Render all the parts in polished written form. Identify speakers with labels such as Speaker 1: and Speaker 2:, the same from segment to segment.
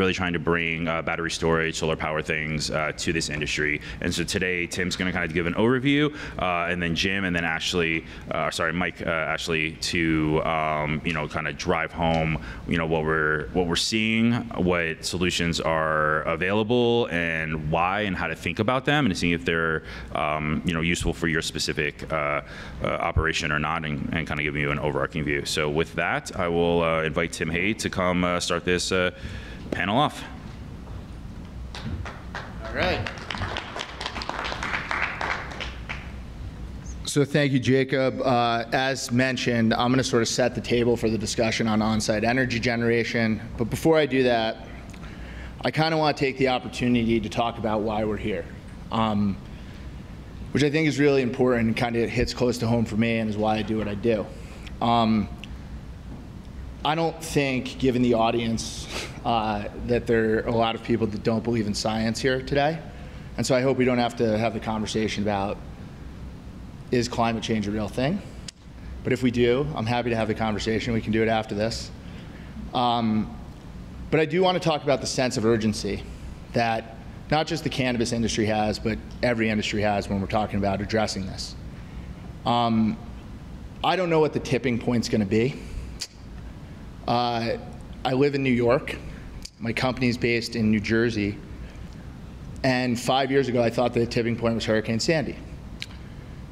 Speaker 1: really trying to bring battery storage, solar power things to this industry. And so today, Tim's going to kind of give an overview, and then Jim, and then Mike Ashley to kind of drive home what we're seeing, what solutions are available, and why, and how to think about them, and seeing if they're useful for your specific operation or not, and kind of giving you an overarching view. So with that, I will invite Tim Hay to come start this panel off.
Speaker 2: All right. So thank you, Jacob. As mentioned, I'm going to sort of set the table for the discussion on on-site energy generation. But before I do that, I kind of want to take the opportunity to talk about why we're here, which I think is really important and kind of hits close to home for me and is why I do what I do. I don't think, given the audience, that there are a lot of people that don't believe in science here today. And so I hope we don't have to have the conversation about, is climate change a real thing? But if we do, I'm happy to have the conversation. We can do it after this. But I do want to talk about the sense of urgency that not just the cannabis industry has, but every industry has when we're talking about addressing this. I don't know what the tipping point's going to be. I live in New York. My company's based in New Jersey. And 5 years ago, I thought the tipping point was Hurricane Sandy,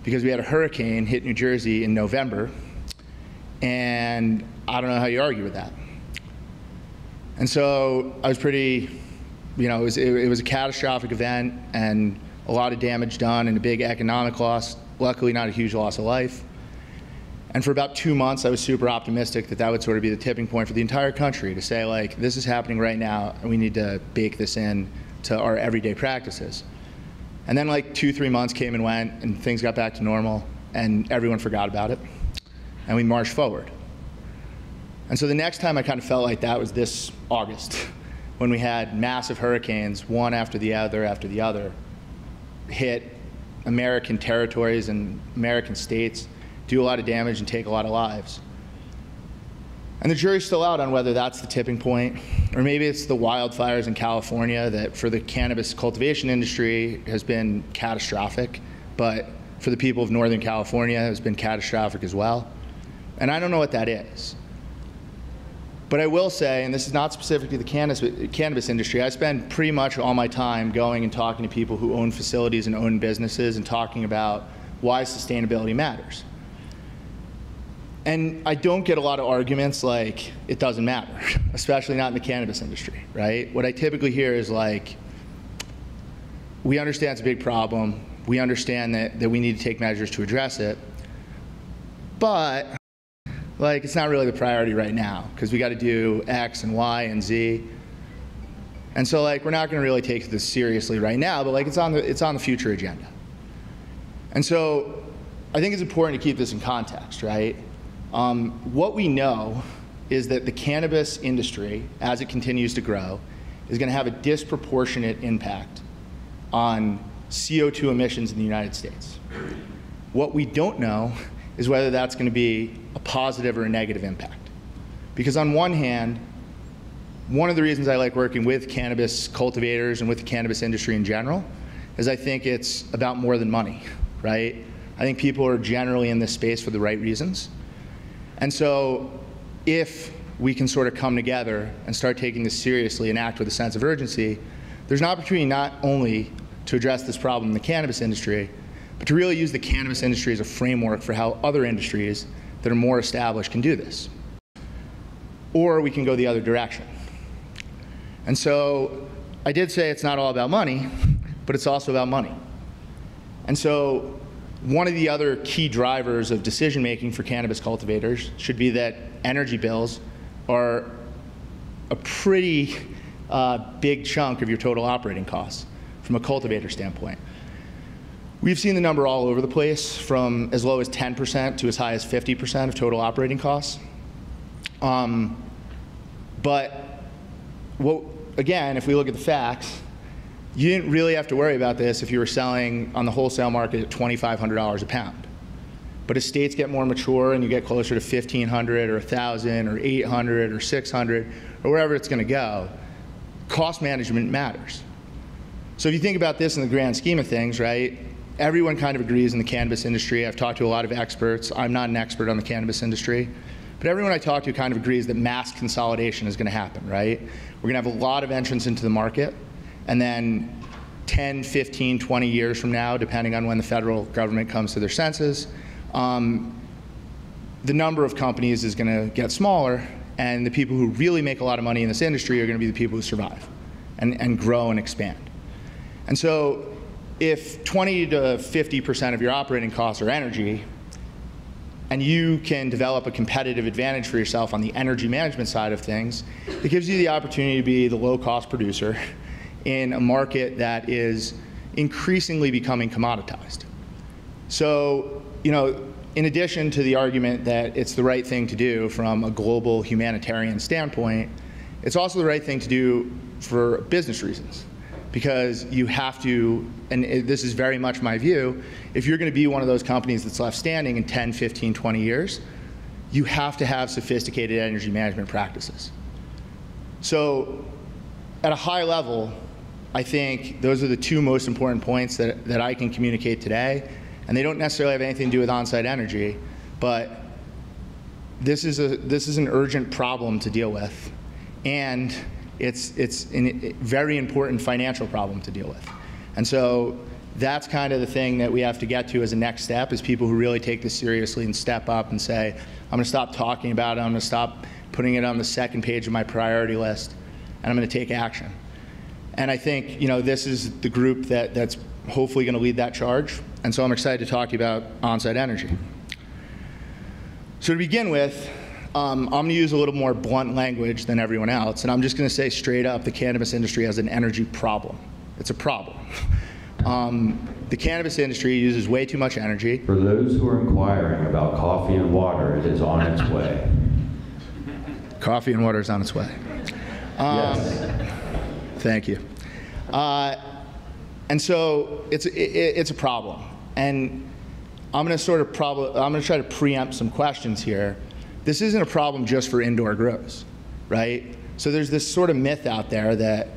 Speaker 2: because we had a hurricane hit New Jersey in November, and I don't know how you argue with that. And so I was pretty, it was a catastrophic event and a lot of damage done and a big economic loss, luckily not a huge loss of life. And for about 2 months, I was super optimistic that that would sort of be the tipping point for the entire country, to say, like, this is happening right now and we need to bake this in to our everyday practices. And then like 2-3 months came and went and things got back to normal and everyone forgot about it and we marched forward. And so the next time I kind of felt like that was this August, when we had massive hurricanes, one after the other, hit American territories and American states, do a lot of damage and take a lot of lives. And the jury's still out on whether that's the tipping point, or maybe it's the wildfires in California that for the cannabis cultivation industry has been catastrophic, but for the people of Northern California has been catastrophic as well. And I don't know what that is. But I will say, and this is not specific to the cannabis industry, I spend pretty much all my time going and talking to people who own facilities and own businesses and talking about why sustainability matters. And I don't get a lot of arguments like, it doesn't matter, especially not in the cannabis industry, right? What I typically hear is like, we understand it's a big problem, we understand that we need to take measures to address it, but like, it's not really the priority right now because we got to do X and Y and Z. And so like, we're not going to really take this seriously right now, but like, it's on the future agenda. And so I think it's important to keep this in context, right? What we know is that the cannabis industry, as it continues to grow, is going to have a disproportionate impact on CO2 emissions in the United States. What we don't know is whether that's going to be a positive or a negative impact. Because on one hand, one of the reasons I like working with cannabis cultivators and with the cannabis industry in general is I think it's about more than money, right? I think people are generally in this space for the right reasons. And so if we can sort of come together and start taking this seriously and act with a sense of urgency, there's an opportunity not only to address this problem in the cannabis industry, but to really use the cannabis industry as a framework for how other industries that are more established can do this. Or we can go the other direction. And so I did say it's not all about money, but it's also about money. And so one of the other key drivers of decision making for cannabis cultivators should be that energy bills are a pretty big chunk of your total operating costs from a cultivator standpoint. We've seen the number all over the place, from as low as 10% to as high as 50% of total operating costs. But again, if we look at the facts, you didn't really have to worry about this if you were selling on the wholesale market at $2,500 a pound. But as states get more mature and you get closer to $1,500 or $1,000 or $800 or $600 or wherever it's going to go, cost management matters. So if you think about this in the grand scheme of things, right, everyone kind of agrees in the cannabis industry. I've talked to a lot of experts. I'm not an expert on the cannabis industry, but everyone I talk to kind of agrees that mass consolidation is going to happen, right? We're going to have a lot of entrants into the market, and then 10, 15, 20 years from now, depending on when the federal government comes to their senses, the number of companies is going to get smaller, and the people who really make a lot of money in this industry are going to be the people who survive and grow and expand. And so if 20 to 50% of your operating costs are energy, and you can develop a competitive advantage for yourself on the energy management side of things, it gives you the opportunity to be the low-cost producer in a market that is increasingly becoming commoditized. So, you know, in addition to the argument that it's the right thing to do from a global humanitarian standpoint, it's also the right thing to do for business reasons. Because you have to, and this is very much my view, if you're going to be one of those companies that's left standing in 10, 15, 20 years, you have to have sophisticated energy management practices. So at a high level, I think those are the two most important points that I can communicate today. And they don't necessarily have anything to do with on-site energy, but this is an urgent problem to deal with. And it's a very important financial problem to deal with. And so that's kind of the thing that we have to get to as a next step, is people who really take this seriously and step up and say, I'm going to stop talking about it, I'm going to stop putting it on the second page of my priority list, and I'm going to take action. And I think, you know, this is the group that's hopefully going to lead that charge. And so I'm excited to talk to you about on-site energy. So to begin with, I'm going to use a little more blunt language than everyone else, and I'm just going to say straight up, the cannabis industry has an energy problem. It's a problem. The cannabis industry uses way too much energy.
Speaker 3: For those who are inquiring about coffee and water, it is on its way.
Speaker 2: Coffee and water is on its way.
Speaker 3: Yes.
Speaker 2: Thank you. And so it's a problem. And I'm going to try to preempt some questions here. This isn't a problem just for indoor grows, right? So there's this sort of myth out there that,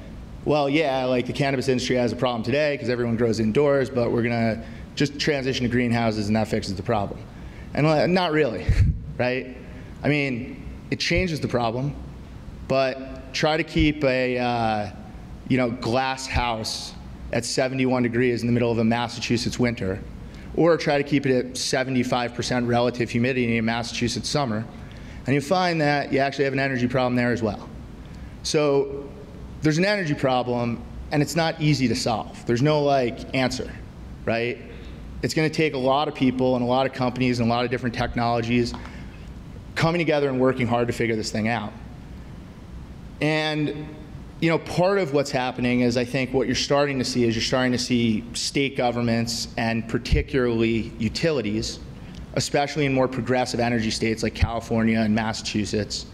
Speaker 2: well, yeah, like the cannabis industry has a problem today because everyone grows indoors, but we're going to just transition to greenhouses and that fixes the problem. And not really, right? I mean, it changes the problem, but try to keep a glass house at 71 degrees in the middle of a Massachusetts winter, or try to keep it at 75% relative humidity in Massachusetts summer, and you find that you actually have an energy problem there as well. So there's an energy problem, and it's not easy to solve. There's no answer, right? It's going to take a lot of people and a lot of companies and a lot of different technologies coming together and working hard to figure this thing out. And part of what's happening is, I think what you're starting to see state governments and particularly utilities, especially in more progressive energy states like California and Massachusetts,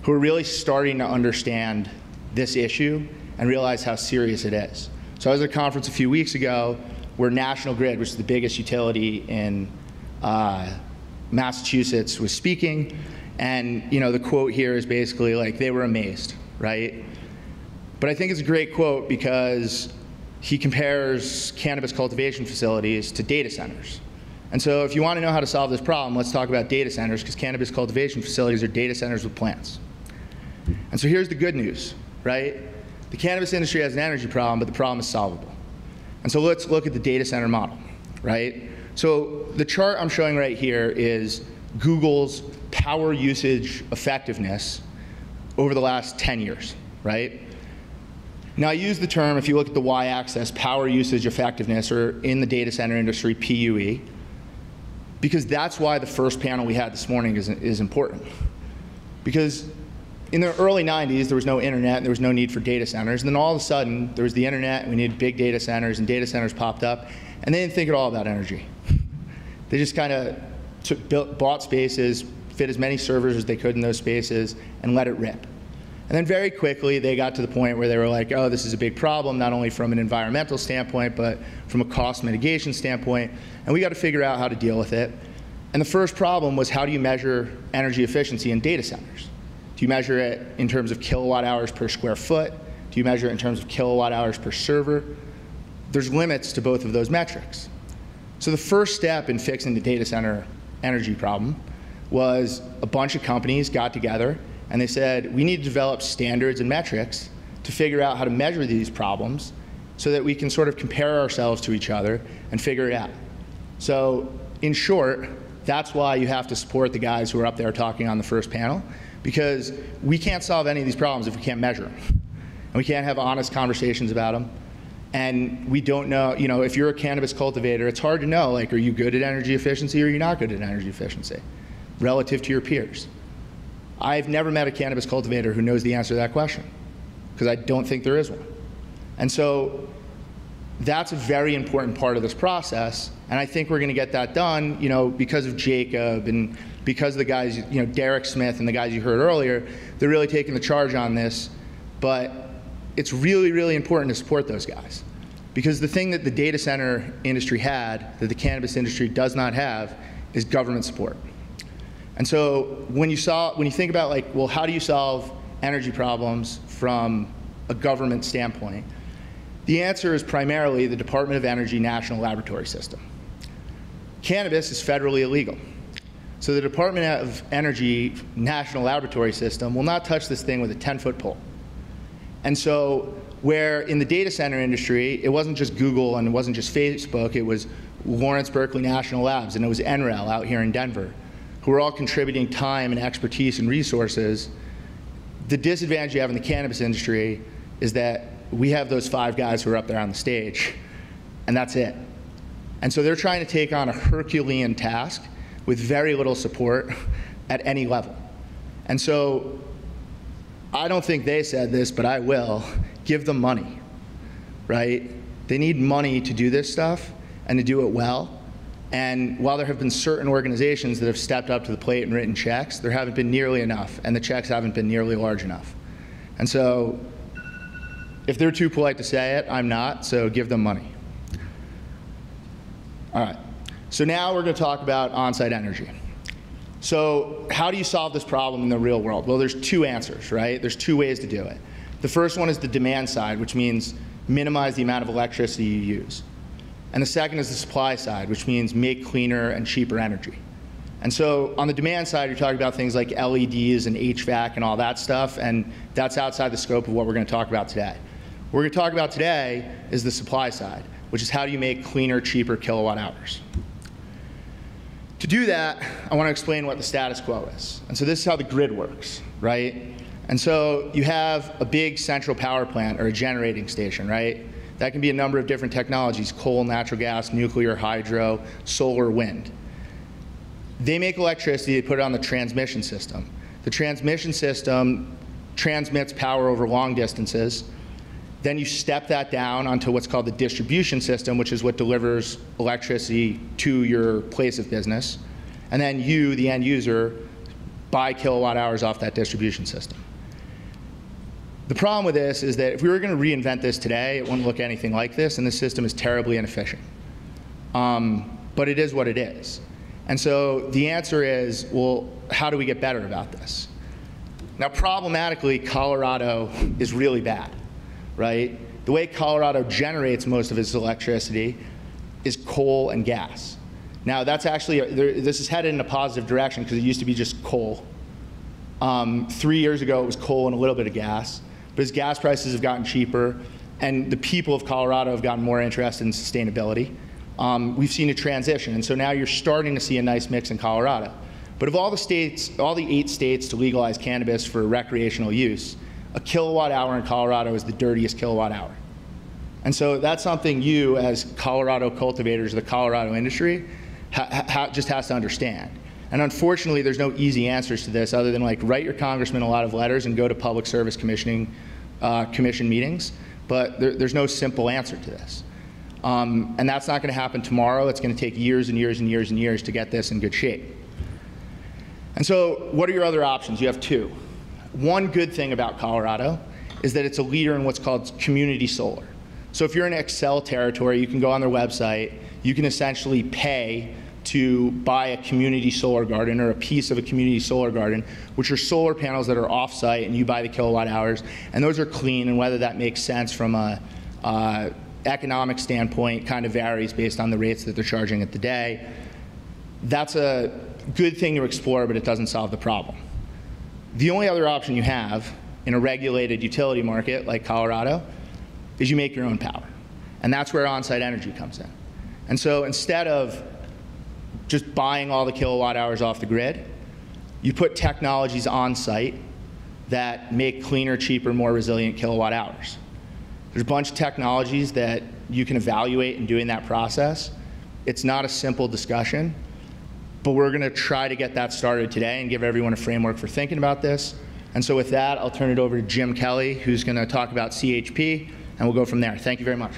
Speaker 2: who are really starting to understand this issue and realize how serious it is. So I was at a conference a few weeks ago where National Grid, which is the biggest utility in Massachusetts, was speaking, and the quote here is basically they were amazed, right? But I think it's a great quote because he compares cannabis cultivation facilities to data centers. And so if you want to know how to solve this problem, let's talk about data centers, because cannabis cultivation facilities are data centers with plants. And so here's the good news, right? The cannabis industry has an energy problem, but the problem is solvable. And so let's look at the data center model, right? So the chart I'm showing right here is Google's power usage effectiveness over the last 10 years, right? Now I use the term, if you look at the y-axis, power usage effectiveness, or in the data center industry, PUE, because that's why the first panel we had this morning is important. Because in the early 90s, there was no internet, and there was no need for data centers, and then all of a sudden, there was the internet, and we needed big data centers, and data centers popped up, and they didn't think at all about energy. They just kind of bought spaces, fit as many servers as they could in those spaces, and let it rip. And then very quickly, they got to the point where they were like, oh, this is a big problem, not only from an environmental standpoint, but from a cost mitigation standpoint, and we got to figure out how to deal with it. And the first problem was, how do you measure energy efficiency in data centers? Do you measure it in terms of kilowatt hours per square foot? Do you measure it in terms of kilowatt hours per server? There's limits to both of those metrics. So the first step in fixing the data center energy problem was a bunch of companies got together and they said, we need to develop standards and metrics to figure out how to measure these problems so that we can sort of compare ourselves to each other and figure it out. So in short, that's why you have to support the guys who are up there talking on the first panel, because we can't solve any of these problems if we can't measure them. And we can't have honest conversations about them. And we don't know, if you're a cannabis cultivator, it's hard to know, like, are you good at energy efficiency or are you not good at energy efficiency relative to your peers? I've never met a cannabis cultivator who knows the answer to that question, because I don't think there is one. And so that's a very important part of this process, and I think we're going to get that done, because of Jacob and because of the guys, Derek Smith and the guys you heard earlier. They're really taking the charge on this, but it's really, really important to support those guys, because the thing that the data center industry had that the cannabis industry does not have is government support. And so when you think about, like, well, how do you solve energy problems from a government standpoint? The answer is primarily the Department of Energy National Laboratory System. Cannabis is federally illegal. So the Department of Energy National Laboratory System will not touch this thing with a 10-foot pole. And so where in the data center industry, it wasn't just Google and it wasn't just Facebook, it was Lawrence Berkeley National Labs and it was NREL out here in Denver, who are all contributing time and expertise and resources. The disadvantage you have in the cannabis industry is that we have those 5 guys who are up there on the stage, and that's it. And so they're trying to take on a Herculean task with very little support at any level. And so I don't think they said this, but I will. Give them money, right? They need money to do this stuff and to do it well. And while there have been certain organizations that have stepped up to the plate and written checks, there haven't been nearly enough, and the checks haven't been nearly large enough. And so if they're too polite to say it, I'm not, so give them money. All right, so now we're going to talk about on-site energy. So how do you solve this problem in the real world? Well, there's 2 answers, right? There's 2 ways to do it. The first one is the demand side, which means minimize the amount of electricity you use. And the second is the supply side, which means make cleaner and cheaper energy. And so on the demand side, you're talking about things like LEDs and HVAC and all that stuff, and that's outside the scope of what we're going to talk about today. What we're going to talk about today is the supply side, which is how do you make cleaner, cheaper kilowatt hours. To do that, I want to explain what the status quo is. And so this is how the grid works, right? And so you have a big central power plant or a generating station, right? That can be a number of different technologies: coal, natural gas, nuclear, hydro, solar, wind. They make electricity, they put it on the transmission system. The transmission system transmits power over long distances. Then you step that down onto what's called the distribution system, which is what delivers electricity to your place of business. And then you, the end user, buy kilowatt hours off that distribution system. The problem with this is that if we were going to reinvent this today, it wouldn't look anything like this, and the system is terribly inefficient. But it is what it is. And so the answer is, well, how do we get better about this? Now, problematically, Colorado is really bad, right? The way Colorado generates most of its electricity is coal and gas. Now, that's actually, this is headed in a positive direction because it used to be just coal. 3 years ago, it was coal and a little bit of gas. But as gas prices have gotten cheaper and the people of Colorado have gotten more interested in sustainability, we've seen a transition. And so now you're starting to see a nice mix in Colorado. But of all the states, all the 8 states to legalize cannabis for recreational use, a kilowatt hour in Colorado is the dirtiest kilowatt hour. And so that's something you, as Colorado cultivators, the Colorado industry, just has to understand. And unfortunately, there's no easy answers to this other than like write your congressman a lot of letters and go to public service commission meetings. But there's no simple answer to this. And that's not going to happen tomorrow. It's going to take years and years and years and years to get this in good shape. And so what are your other options? You have 2. One good thing about Colorado is that it's a leader in what's called community solar. So if you're in Excel territory, you can go on their website. You can essentially pay to buy a community solar garden or a piece of a community solar garden, which are solar panels that are off-site and you buy the kilowatt hours, and those are clean, and whether that makes sense from a economic standpoint kind of varies based on the rates that they're charging at the day. That's a good thing to explore, but it doesn't solve the problem. The only other option you have in a regulated utility market like Colorado is you make your own power. And that's where on-site energy comes in. And so instead of just buying all the kilowatt hours off the grid, you put technologies on site that make cleaner, cheaper, more resilient kilowatt hours. There's a bunch of technologies that you can evaluate in doing that process. It's not a simple discussion, but we're going to try to get that started today and give everyone a framework for thinking about this. And so with that, I'll turn it over to Jim Kelly, who's going to talk about CHP, and we'll go from there. Thank you very much.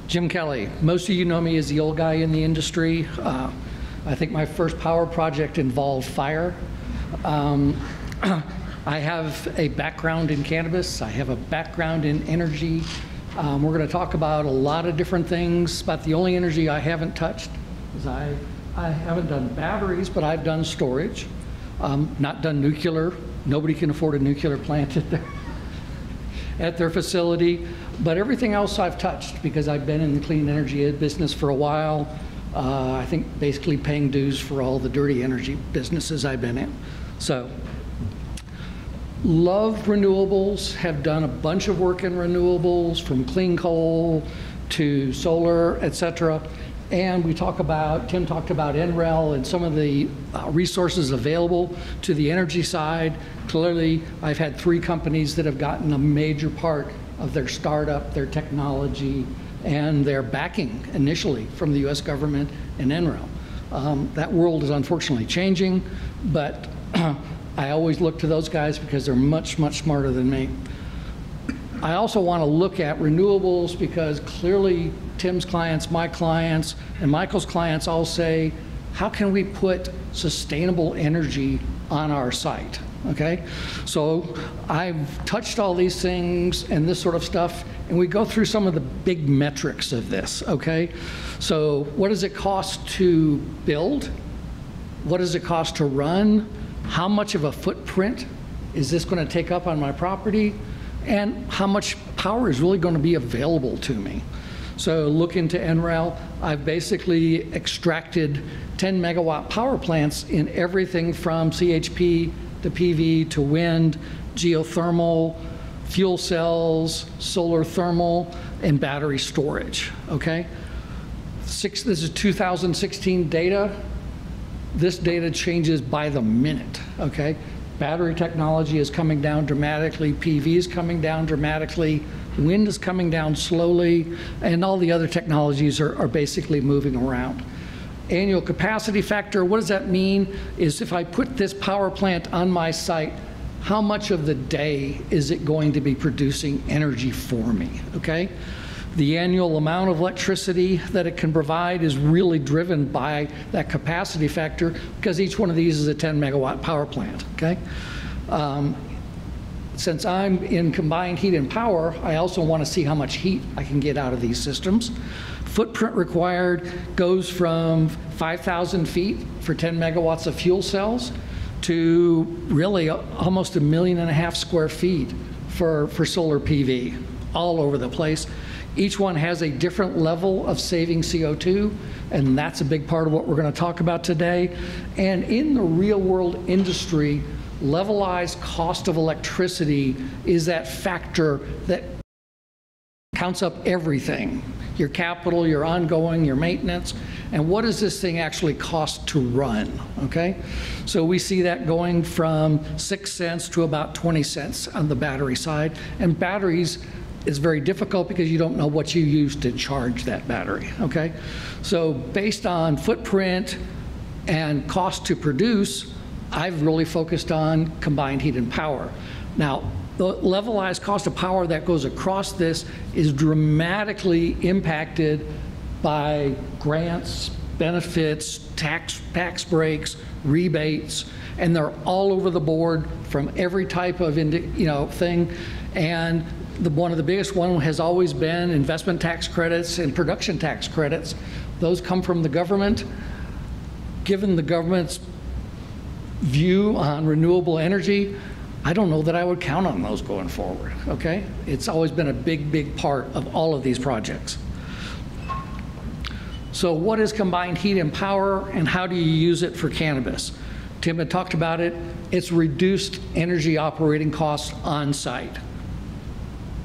Speaker 4: Jim Kelly. Most of you know me as the old guy in the industry. I think my first power project involved fire. I have a background in cannabis. I have a background in energy. We're going to talk about a lot of different things, but the only energy I haven't touched is I haven't done batteries, but I've done storage. Not done nuclear. Nobody can afford a nuclear plant at their facility. But everything else I've touched because I've been in the clean energy business for a while. I think basically paying dues for all the dirty energy businesses I've been in. So, love renewables, have done a bunch of work in renewables from clean coal to solar, etc. And we talk about, Tim talked about NREL and some of the resources available to the energy side. Clearly, I've had 3 companies that have gotten a major part of their startup, their technology, and their backing initially from the US government and NREL. That world is unfortunately changing, but I always look to those guys because they're much, much smarter than me. I also want to look at renewables because clearly Tim's clients, my clients, and Michael's clients all say, how can we put sustainable energy on our site? Okay, so I've touched all these things and this sort of stuff, and we go through some of the big metrics of this, okay? So what does it cost to build? What does it cost to run? How much of a footprint is this going to take up on my property? And how much power is really going to be available to me? So look into NREL. I've basically extracted 10 megawatt power plants in everything from CHP to PV to wind, geothermal, fuel cells, solar thermal, and battery storage, okay? This is 2016 data. This data changes by the minute, okay? Battery technology is coming down dramatically, PV is coming down dramatically, wind is coming down slowly, and all the other technologies are basically moving around. Annual capacity factor, what does that mean? Is if I put this power plant on my site, how much of the day is it going to be producing energy for me, okay? The annual amount of electricity that it can provide is really driven by that capacity factor because each one of these is a 10 megawatt power plant, okay? Since I'm in combined heat and power, I also want to see how much heat I can get out of these systems. Footprint required goes from 5,000 feet for 10 megawatts of fuel cells to really almost 1.5 million square feet for solar PV all over the place. Each one has a different level of saving CO2, and that's a big part of what we're going to talk about today. And in the real world industry, levelized cost of electricity is that factor that counts up everything. Your capital, your ongoing, your maintenance, and what does this thing actually cost to run, okay? So we see that going from 6 cents to about 20 cents on the battery side, and batteries is very difficult because you don't know what you use to charge that battery, okay? So based on footprint and cost to produce, I've really focused on combined heat and power. Now, the levelized cost of power that goes across this is dramatically impacted by grants, benefits, tax breaks, rebates, and they're all over the board from every type of thing. And one of the biggest one has always been investment tax credits and production tax credits. Those come from the government. Given the government's view on renewable energy, I don't know that I would count on those going forward, okay? It's always been a big, big part of all of these projects. So what is combined heat and power, and how do you use it for cannabis? Tim had talked about it. It's reduced energy operating costs on site.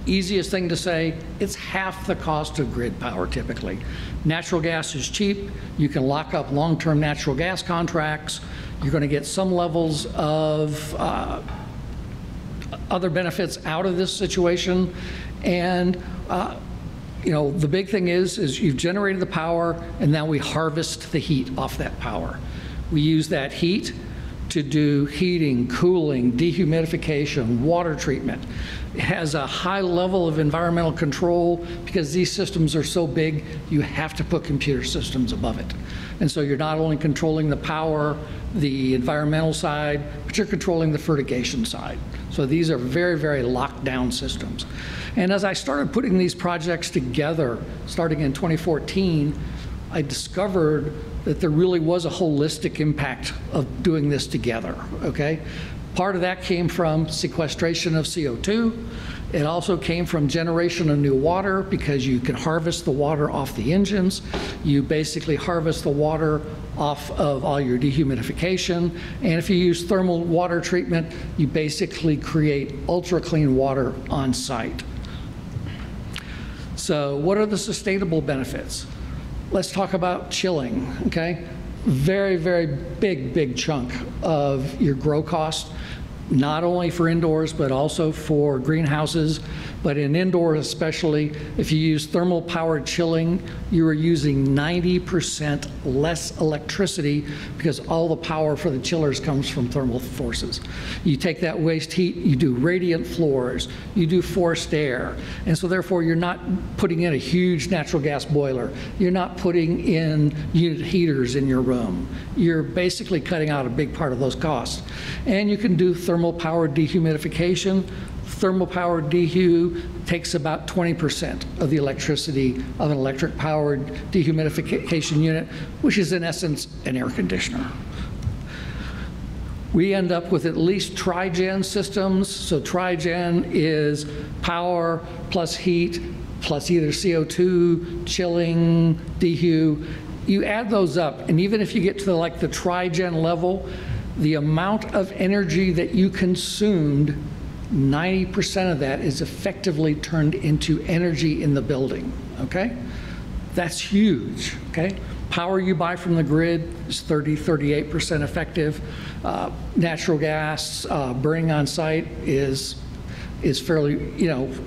Speaker 4: Easiest thing to say, it's half the cost of grid power typically. Natural gas is cheap. You can lock up long-term natural gas contracts. You're going to get some levels of other benefits out of this situation. And the big thing is you've generated the power, and now we harvest the heat off that power. We use that heat to do heating, cooling, dehumidification, water treatment. It has a high level of environmental control because these systems are so big, you have to put computer systems above it. And so you're not only controlling the power, the environmental side, but you're controlling the fertigation side. So these are very, very locked down systems. And as I started putting these projects together, starting in 2014, I discovered that there really was a holistic impact of doing this together, okay? Part of that came from sequestration of CO2. It also came from generation of new water because you can harvest the water off the engines. You basically harvest the water off of all your dehumidification. And if you use thermal water treatment, you basically create ultra clean water on site. So what are the sustainable benefits? Let's talk about chilling, okay? Very, very big chunk of your grow cost, not only for indoors, but also for greenhouses. But in indoors especially, if you use thermal powered chilling, you are using 90% less electricity because all the power for the chillers comes from thermal forces. You take that waste heat, you do radiant floors, you do forced air, and so therefore you're not putting in a huge natural gas boiler. You're not putting in unit heaters in your room. You're basically cutting out a big part of those costs. And you can do thermal powered dehumidification. Thermal powered dehu takes about 20% of the electricity of an electric powered dehumidification unit, which is in essence an air conditioner. We end up with at least tri-gen systems. So tri-gen is power plus heat plus either CO2, chilling, dehu. You add those up, and even if you get to the tri-gen level, the amount of energy that you consumed, 90% of that is effectively turned into energy in the building, okay? That's huge, okay? Power you buy from the grid is 38% effective. Natural gas burning on site is fairly,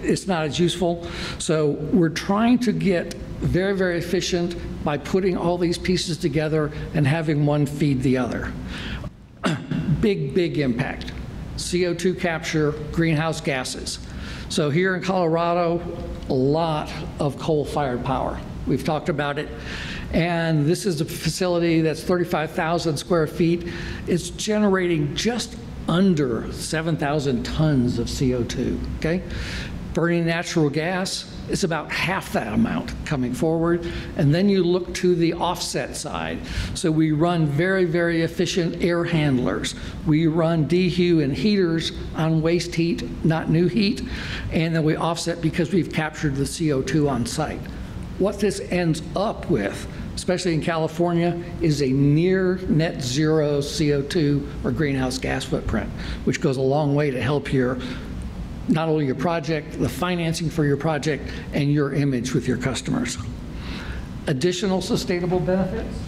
Speaker 4: it's not as useful. So we're trying to get very, very efficient by putting all these pieces together and having one feed the other. Big impact. CO2 capture, greenhouse gases. So here in Colorado, a lot of coal-fired power. We've talked about it. And this is a facility that's 35,000 square feet. It's generating just under 7,000 tons of CO2, okay? Burning natural gas is about half that amount coming forward. And then you look to the offset side. So we run very, very efficient air handlers. We run dehu and heaters on waste heat, not new heat. And then we offset because we've captured the CO2 on site. What this ends up with, especially in California, is a near net zero CO2 or greenhouse gas footprint, which goes a long way to help your not only your project, the financing for your project, and your image with your customers. Additional sustainable benefits.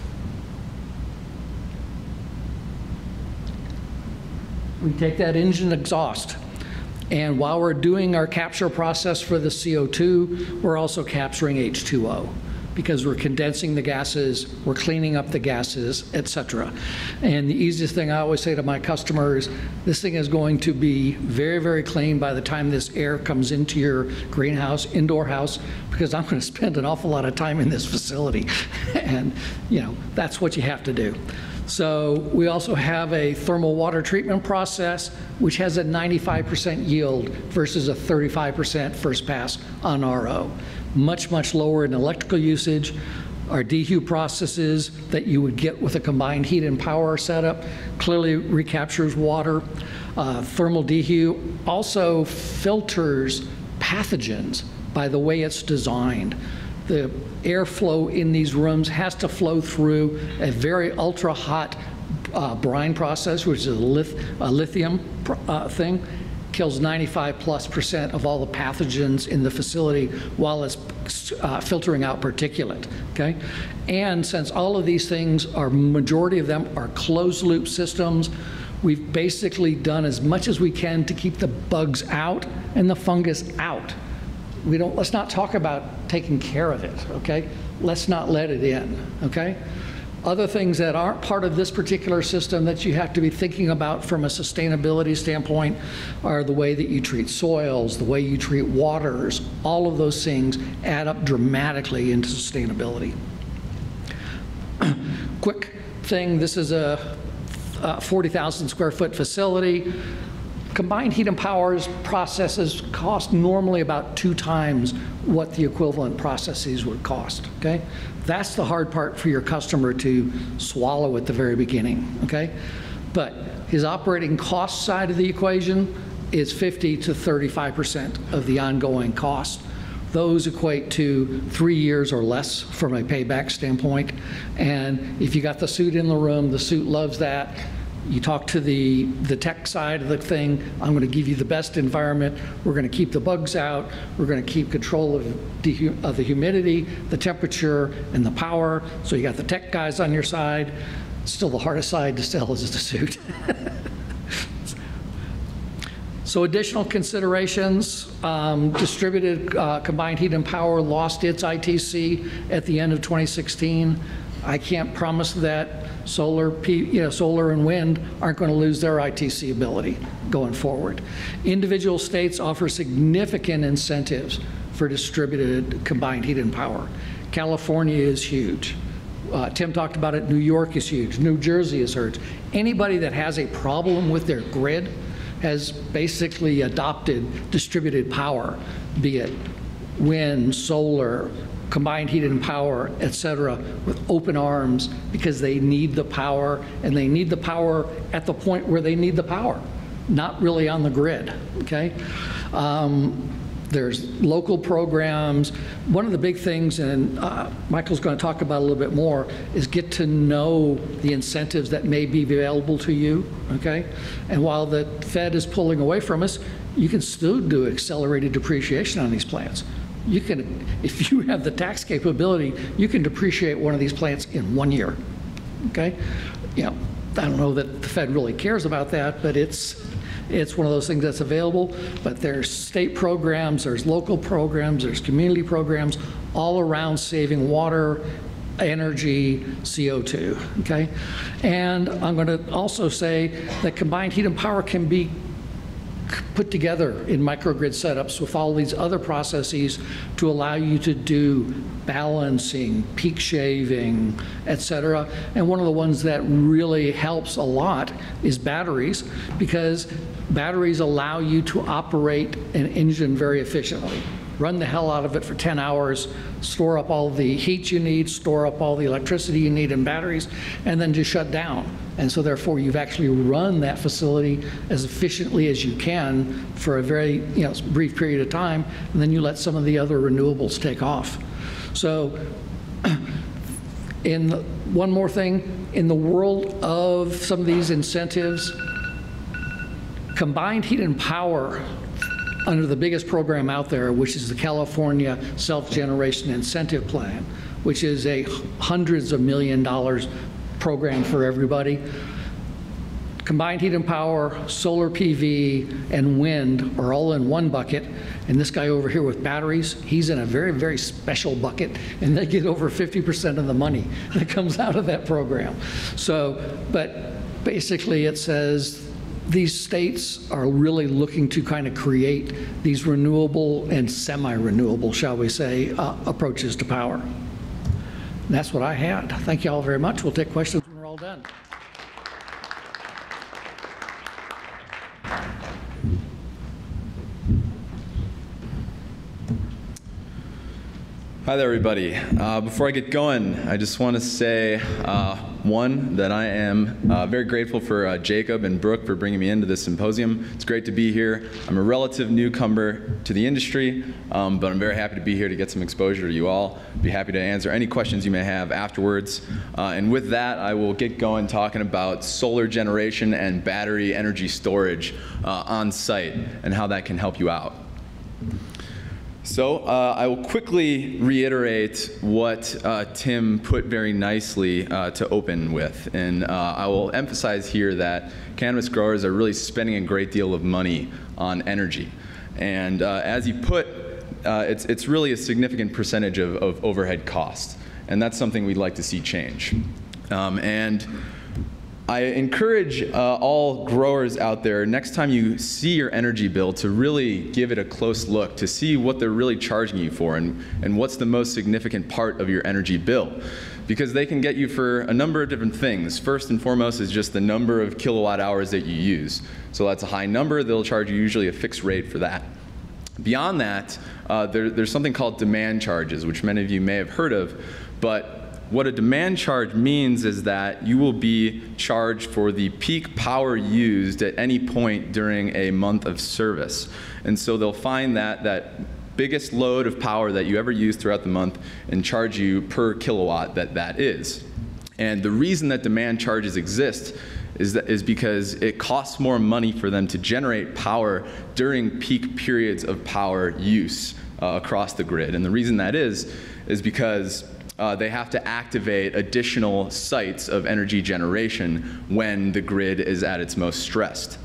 Speaker 4: We take that engine exhaust, and while we're doing our capture process for the CO2, we're also capturing H2O. because we're condensing the gases, we're cleaning up the gases, et cetera. And the easiest thing I always say to my customers, this thing is going to be very, very clean by the time this air comes into your greenhouse, indoor house, because I'm going to spend an awful lot of time in this facility. And, you know, that's what you have to do. So we also have a thermal water treatment process, which has a 95% yield versus a 35% first pass on RO. Much, much lower in electrical usage. Our dehu processes that you would get with a combined heat and power setup clearly recaptures water. Thermal dehu also filters pathogens by the way it's designed. The airflow in these rooms has to flow through a very ultra hot brine process, which is a lithium thing. Kills 95+% of all the pathogens in the facility while it's filtering out particulate, okay? And since all of these things are, majority of them are closed loop systems, we've basically done as much as we can to keep the bugs out and the fungus out. Let's not talk about taking care of it, okay? Let's not let it in, okay? Other things that aren't part of this particular system that you have to be thinking about from a sustainability standpoint are the way that you treat soils, the way you treat waters. All of those things add up dramatically into sustainability. Quick thing, this is a 40,000 square foot facility. Combined heat and power processes cost normally about 2 times what the equivalent processes would cost, okay? That's the hard part for your customer to swallow at the very beginning, okay? But his operating cost side of the equation is 50 to 35% of the ongoing cost. Those equate to 3 years or less from a payback standpoint. And if you got the suit in the room, the suit loves that. You talk to the tech side of the thing, I'm going to give you the best environment, we're going to keep the bugs out, we're going to keep control of the humidity, the temperature, and the power, so you got the tech guys on your side. Still the hardest side to sell is the suit. So additional considerations, distributed combined heat and power lost its ITC at the end of 2016. I can't promise that solar and wind aren't going to lose their ITC ability going forward. Individual states offer significant incentives for distributed combined heat and power. California is huge. Tim talked about it. New York is huge. New Jersey is huge. Anybody that has a problem with their grid has basically adopted distributed power, be it wind, solar, combined heat and power, et cetera, with open arms, because they need the power, and they need the power at the point where they need the power, not really on the grid, okay? There's local programs. One of the big things, and Michael's going to talk about a little bit more, is get to know the incentives that may be available to you, okay? And while the Fed is pulling away from us, you can still do accelerated depreciation on these plants. You can, if you have the tax capability, you can depreciate one of these plants in 1 year, okay? You know, I don't know that the Fed really cares about that, but it's one of those things that's available. But there's state programs, there's local programs, there's community programs all around saving water, energy, CO2, okay? And I'm going to also say that combined heat and power can be put together in microgrid setups with all these other processes to allow you to do balancing, peak shaving, et cetera. And one of the ones that really helps a lot is batteries, because batteries allow you to operate an engine very efficiently. Run the hell out of it for 10 hours, store up all the heat you need, store up all the electricity you need in batteries, and then just shut down. And so therefore you've actually run that facility as efficiently as you can for a very brief period of time, and then you let some of the other renewables take off. So one more thing, in the world of some of these incentives, combined heat and power under the biggest program out there, which is the California Self-Generation Incentive Plan, which is a hundreds of $1 million program for everybody. combined heat and power, solar PV, and wind are all in one bucket. And this guy over here with batteries, he's in a very, very special bucket, and they get over 50% of the money that comes out of that program. So, but basically it says these states are really looking to kind of create these renewable and semi-renewable, shall we say, approaches to power. And that's what I had. Thank you all very much. We'll take questions when we're all done.
Speaker 5: Hi there, everybody. Before I get going, I just want to say, one, that I am very grateful for Jacob and Brooke for bringing me into this symposium. It's great to be here. I'm a relative newcomer to the industry, but I'm very happy to be here to get some exposure to you all. Be happy to answer any questions you may have afterwards. And with that, I will get going talking about solar generation and battery energy storage on site and how that can help you out. So I will quickly reiterate what Tim put very nicely to open with. And I will emphasize here that cannabis growers are really spending a great deal of money on energy. And as he put, it's really a significant percentage of overhead costs. And that's something we'd like to see change. And I encourage all growers out there, next time you see your energy bill, to really give it a close look to see what they're really charging you for and what's the most significant part of your energy bill. Because they can get you for a number of different things. First and foremost is just the number of kilowatt hours that you use. So that's a high number, they'll charge you usually a fixed rate for that. Beyond that, there's something called demand charges, which many of you may have heard of, but what a demand charge means is that you will be charged for the peak power used at any point during a month of service. And so they'll find that biggest load of power that you ever use throughout the month and charge you per kilowatt that is. And the reason that demand charges exist is because it costs more money for them to generate power during peak periods of power use across the grid. And the reason that is because they have to activate additional sites of energy generation when the grid is at its most stressed.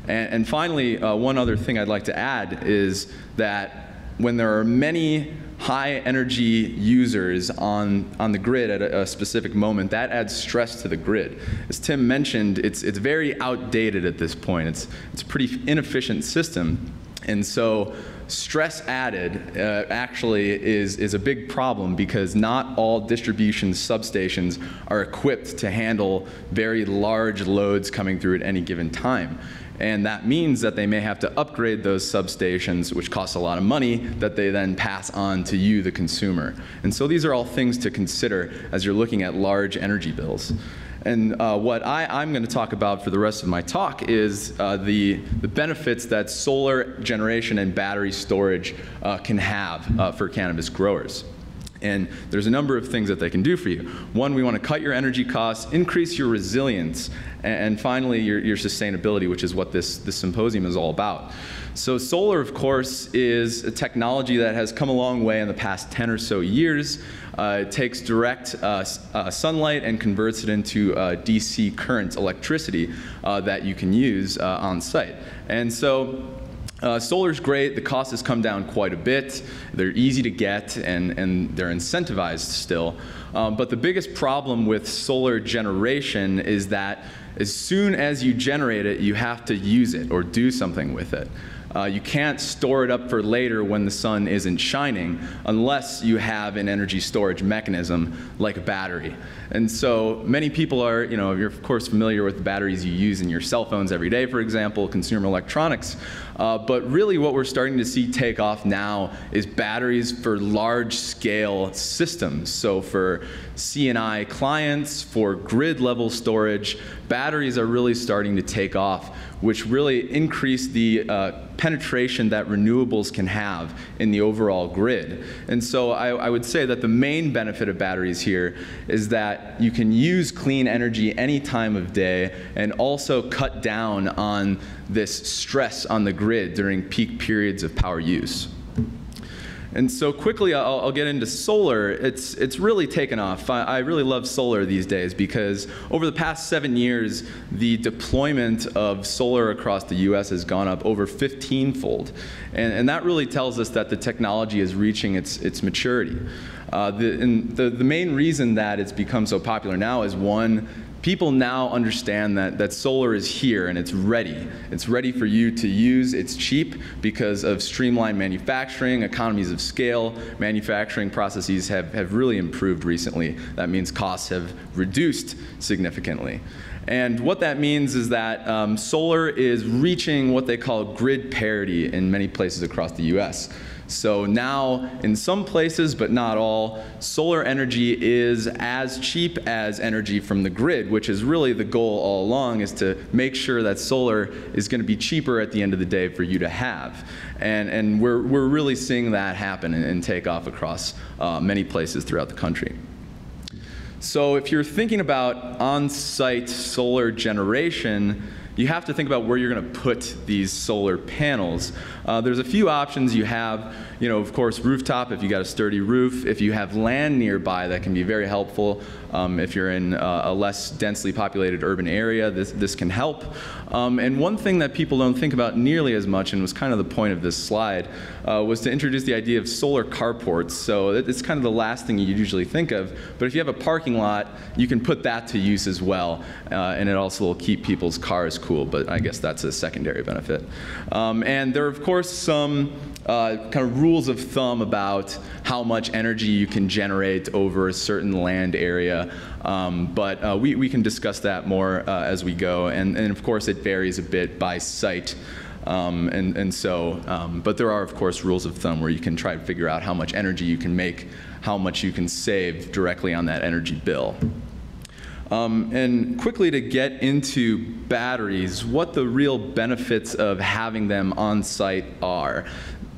Speaker 5: And finally, one other thing I'd like to add is that when there are many high energy users on the grid at a specific moment, that adds stress to the grid. As Tim mentioned, it's very outdated at this point. It's a pretty inefficient system. And so stress added actually is a big problem because not all distribution substations are equipped to handle very large loads coming through at any given time. And that means that they may have to upgrade those substations, which costs a lot of money, that they then pass on to you, the consumer. And so these are all things to consider as you're looking at large energy bills. And what I'm going to talk about for the rest of my talk is the benefits that solar generation and battery storage can have for cannabis growers. And there's a number of things that they can do for you. One, we want to cut your energy costs, increase your resilience, and finally your sustainability, which is what this symposium is all about. So solar, of course, is a technology that has come a long way in the past 10 or so years. It takes direct sunlight and converts it into DC current electricity that you can use on site. And so solar's great. The cost has come down quite a bit. They're easy to get, and they're incentivized still. But the biggest problem with solar generation is that as soon as you generate it, you have to use it or do something with it. You can't store it up for later when the sun isn't shining unless you have an energy storage mechanism like a battery. And so many people are, you're of course familiar with the batteries you use in your cell phones every day, for example, consumer electronics. But really what we're starting to see take off now is batteries for large scale systems. So for C&I clients, for grid level storage, batteries are really starting to take off, which really increase the penetration that renewables can have in the overall grid. And so I would say that the main benefit of batteries here is that you can use clean energy any time of day and also cut down on this stress on the grid during peak periods of power use. And so quickly, I'll get into solar. It's really taken off. I really love solar these days because over the past 7 years, the deployment of solar across the U.S. has gone up over 15-fold. And that really tells us that the technology is reaching its maturity. The main reason that it's become so popular now is, one, people now understand that solar is here and it's ready. It's ready for you to use. It's cheap because of streamlined manufacturing, economies of scale. Manufacturing processes have really improved recently. That means costs have reduced significantly. And what that means is that solar is reaching what they call grid parity in many places across the US. So now, in some places, but not all, solar energy is as cheap as energy from the grid, which is really the goal all along, is to make sure that solar is going to be cheaper at the end of the day for you to have. And we're really seeing that happen and take off across many places throughout the country. So if you're thinking about on-site solar generation, you have to think about where you're going to put these solar panels. There's a few options you have. Of course, rooftop if you got a sturdy roof. If you have land nearby, that can be very helpful. If you're in a less densely populated urban area, this can help. And one thing that people don't think about nearly as much, and was kind of the point of this slide, was to introduce the idea of solar carports. So it's kind of the last thing you usually think of. But if you have a parking lot, you can put that to use as well. And it also will keep people's cars cool, but I guess that's a secondary benefit. And there are, of course, some kind of rules of thumb about how much energy you can generate over a certain land area. But we can discuss that more as we go. And of course, it varies a bit by site. But there are, of course, rules of thumb where you can try to figure out how much energy you can make, how much you can save directly on that energy bill. And quickly to get into batteries, what the real benefits of having them on site are.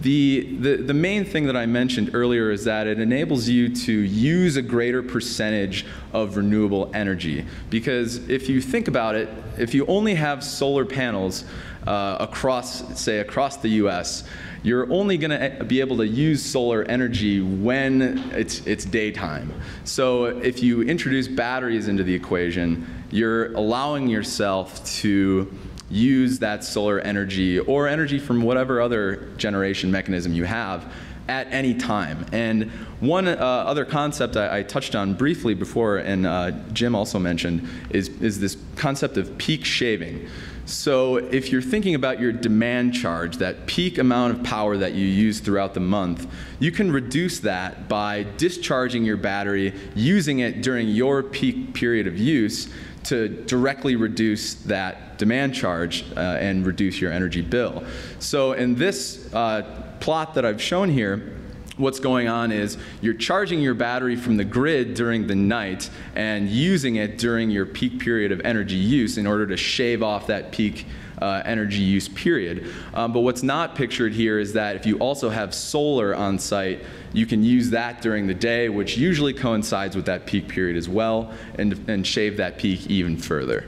Speaker 5: The main thing that I mentioned earlier is that it enables you to use a greater percentage of renewable energy. Because if you think about it, if you only have solar panels across the US, you're only going to be able to use solar energy when it's daytime. So if you introduce batteries into the equation, you're allowing yourself to use that solar energy or energy from whatever other generation mechanism you have at any time. And one other concept I touched on briefly before, and Jim also mentioned, is this concept of peak shaving. So if you're thinking about your demand charge, that peak amount of power that you use throughout the month, you can reduce that by discharging your battery, using it during your peak period of use to directly reduce that demand charge and reduce your energy bill. So in this plot that I've shown here, what's going on is you're charging your battery from the grid during the night and using it during your peak period of energy use in order to shave off that peak energy use period. But what's not pictured here is that if you also have solar on site, you can use that during the day, which usually coincides with that peak period as well, and shave that peak even further.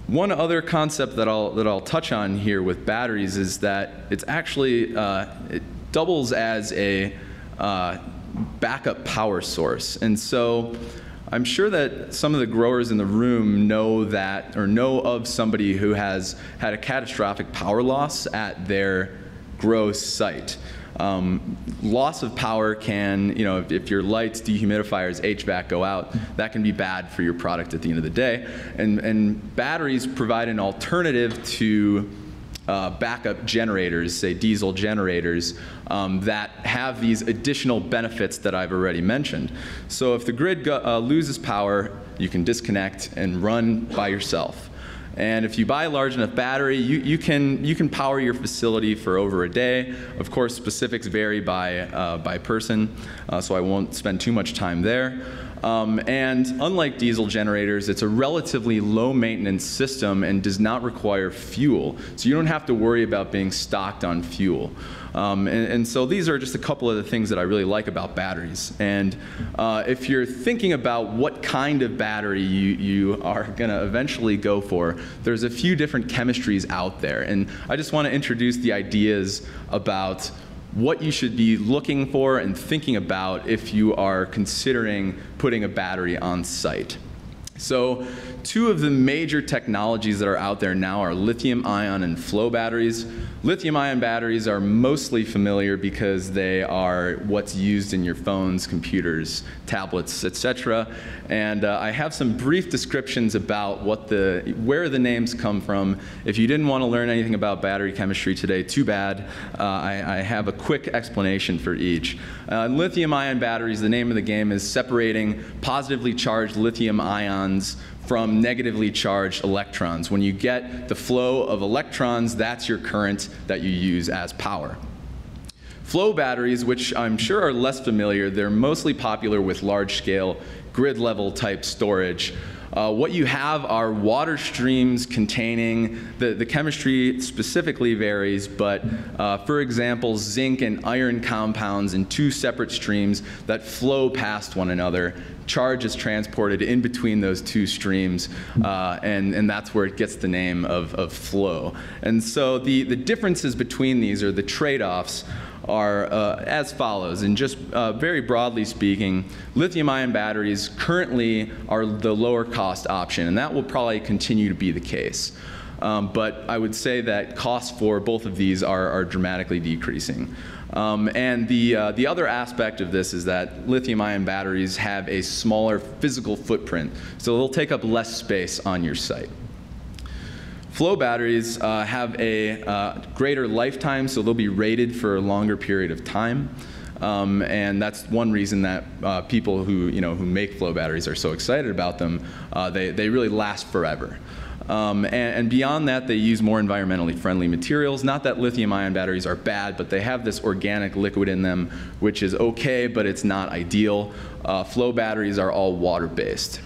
Speaker 5: One other concept that I'll touch on here with batteries is that it's actually it doubles as a backup power source. And so I'm sure that some of the growers in the room know that, or know of somebody who has had a catastrophic power loss at their grow site. Loss of power can, if your lights, dehumidifiers, HVAC go out, that can be bad for your product at the end of the day. And batteries provide an alternative to backup generators, say diesel generators, that have these additional benefits that I've already mentioned. So if the grid loses power, you can disconnect and run by yourself. And if you buy a large enough battery, you can power your facility for over a day. Of course, specifics vary by person, so I won't spend too much time there. And unlike diesel generators, it's a relatively low maintenance system and does not require fuel. So you don't have to worry about being stocked on fuel. And so these are just a couple of the things that I really like about batteries. And if you're thinking about what kind of battery you are going to eventually go for, there's a few different chemistries out there. And I just want to introduce the ideas about what you should be looking for and thinking about if you are considering putting a battery on site. So two of the major technologies that are out there now are lithium-ion and flow batteries. Lithium-ion batteries are mostly familiar because they are what's used in your phones, computers, tablets, etc. And I have some brief descriptions about where the names come from. If you didn't want to learn anything about battery chemistry today, too bad. I have a quick explanation for each. Lithium-ion batteries, the name of the game is separating positively charged lithium ions from negatively charged electrons. When you get the flow of electrons, that's your current that you use as power. Flow batteries, which I'm sure are less familiar, they're mostly popular with large-scale grid-level type storage. What you have are water streams containing, the chemistry specifically varies, but for example, zinc and iron compounds in two separate streams that flow past one another. Charge is transported in between those two streams, and that's where it gets the name of flow. And so the differences between these, or the trade-offs, are as follows. And just very broadly speaking, lithium-ion batteries currently are the lower cost option, and that will probably continue to be the case. But I would say that costs for both of these are dramatically decreasing. And the other aspect of this is that lithium-ion batteries have a smaller physical footprint, so they'll take up less space on your site. Flow batteries have a greater lifetime, so they'll be rated for a longer period of time. And that's one reason that people who make flow batteries are so excited about them. They really last forever. And beyond that, they use more environmentally friendly materials. Not that lithium-ion batteries are bad, but they have this organic liquid in them, which is okay, but it's not ideal. Flow batteries are all water-based.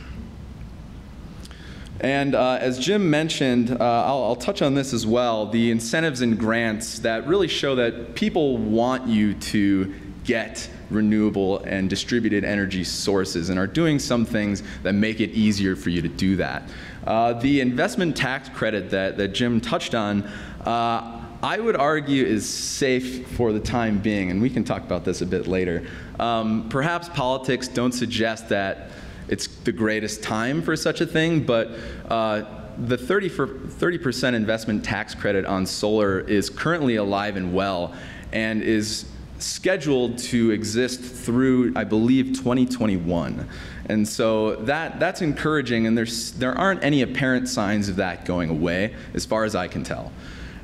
Speaker 5: And as Jim mentioned, I'll touch on this as well, the incentives and grants that really show that people want you to get renewable and distributed energy sources and are doing some things that make it easier for you to do that. The investment tax credit that Jim touched on, I would argue is safe for the time being, and we can talk about this a bit later. Perhaps politics don't suggest that it's the greatest time for such a thing, but the 30% investment tax credit on solar is currently alive and well and is scheduled to exist through, I believe, 2021. And so that's encouraging, and there aren't any apparent signs of that going away, as far as I can tell.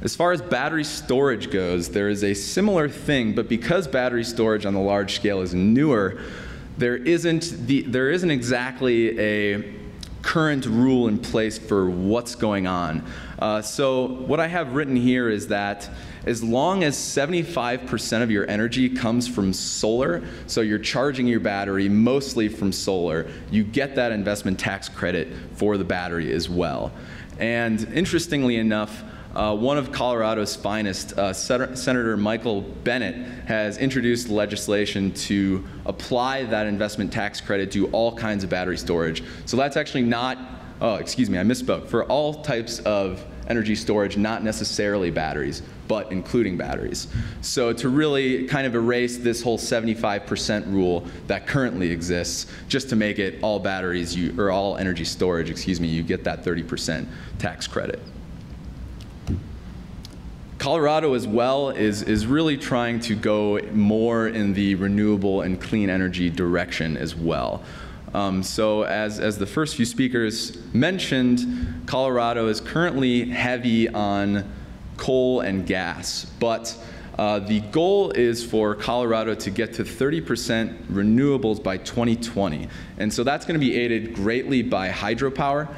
Speaker 5: As far as battery storage goes, there is a similar thing, but because battery storage on the large scale is newer, there isn't exactly a current rule in place for what's going on. So what I have written here is that as long as 75% of your energy comes from solar, so you're charging your battery mostly from solar, you get that investment tax credit for the battery as well. And interestingly enough, one of Colorado's finest, Senator Michael Bennet, has introduced legislation to apply that investment tax credit to all kinds of battery storage. So that's actually not, oh, excuse me, I misspoke, for all types of energy storage, not necessarily batteries, but including batteries. So to really kind of erase this whole 75% rule that currently exists, just to make it all batteries, or all energy storage, excuse me, you get that 30% tax credit. Colorado as well is really trying to go more in the renewable and clean energy direction as well. So as the first few speakers mentioned, Colorado is currently heavy on coal and gas, but the goal is for Colorado to get to 30% renewables by 2020. And so that's going to be aided greatly by hydropower,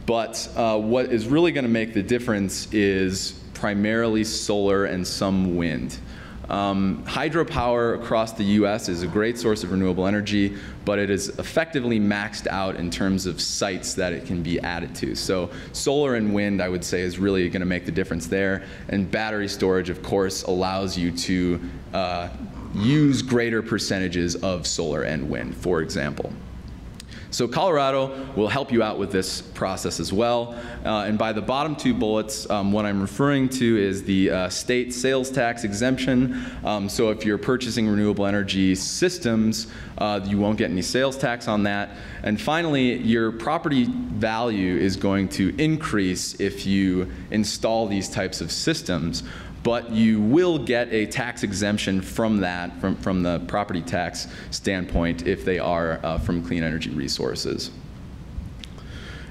Speaker 5: but what is really going to make the difference is primarily solar and some wind. Hydropower across the US is a great source of renewable energy, but it is effectively maxed out in terms of sites that it can be added to. So solar and wind, I would say, is really going to make the difference there. And battery storage, of course, allows you to use greater percentages of solar and wind, for example. So Colorado will help you out with this process as well. And by the bottom two bullets, what I'm referring to is the state sales tax exemption. So if you're purchasing renewable energy systems, you won't get any sales tax on that. And finally, your property value is going to increase if you install these types of systems. But you will get a tax exemption from that, from the property tax standpoint, if they are from clean energy resources.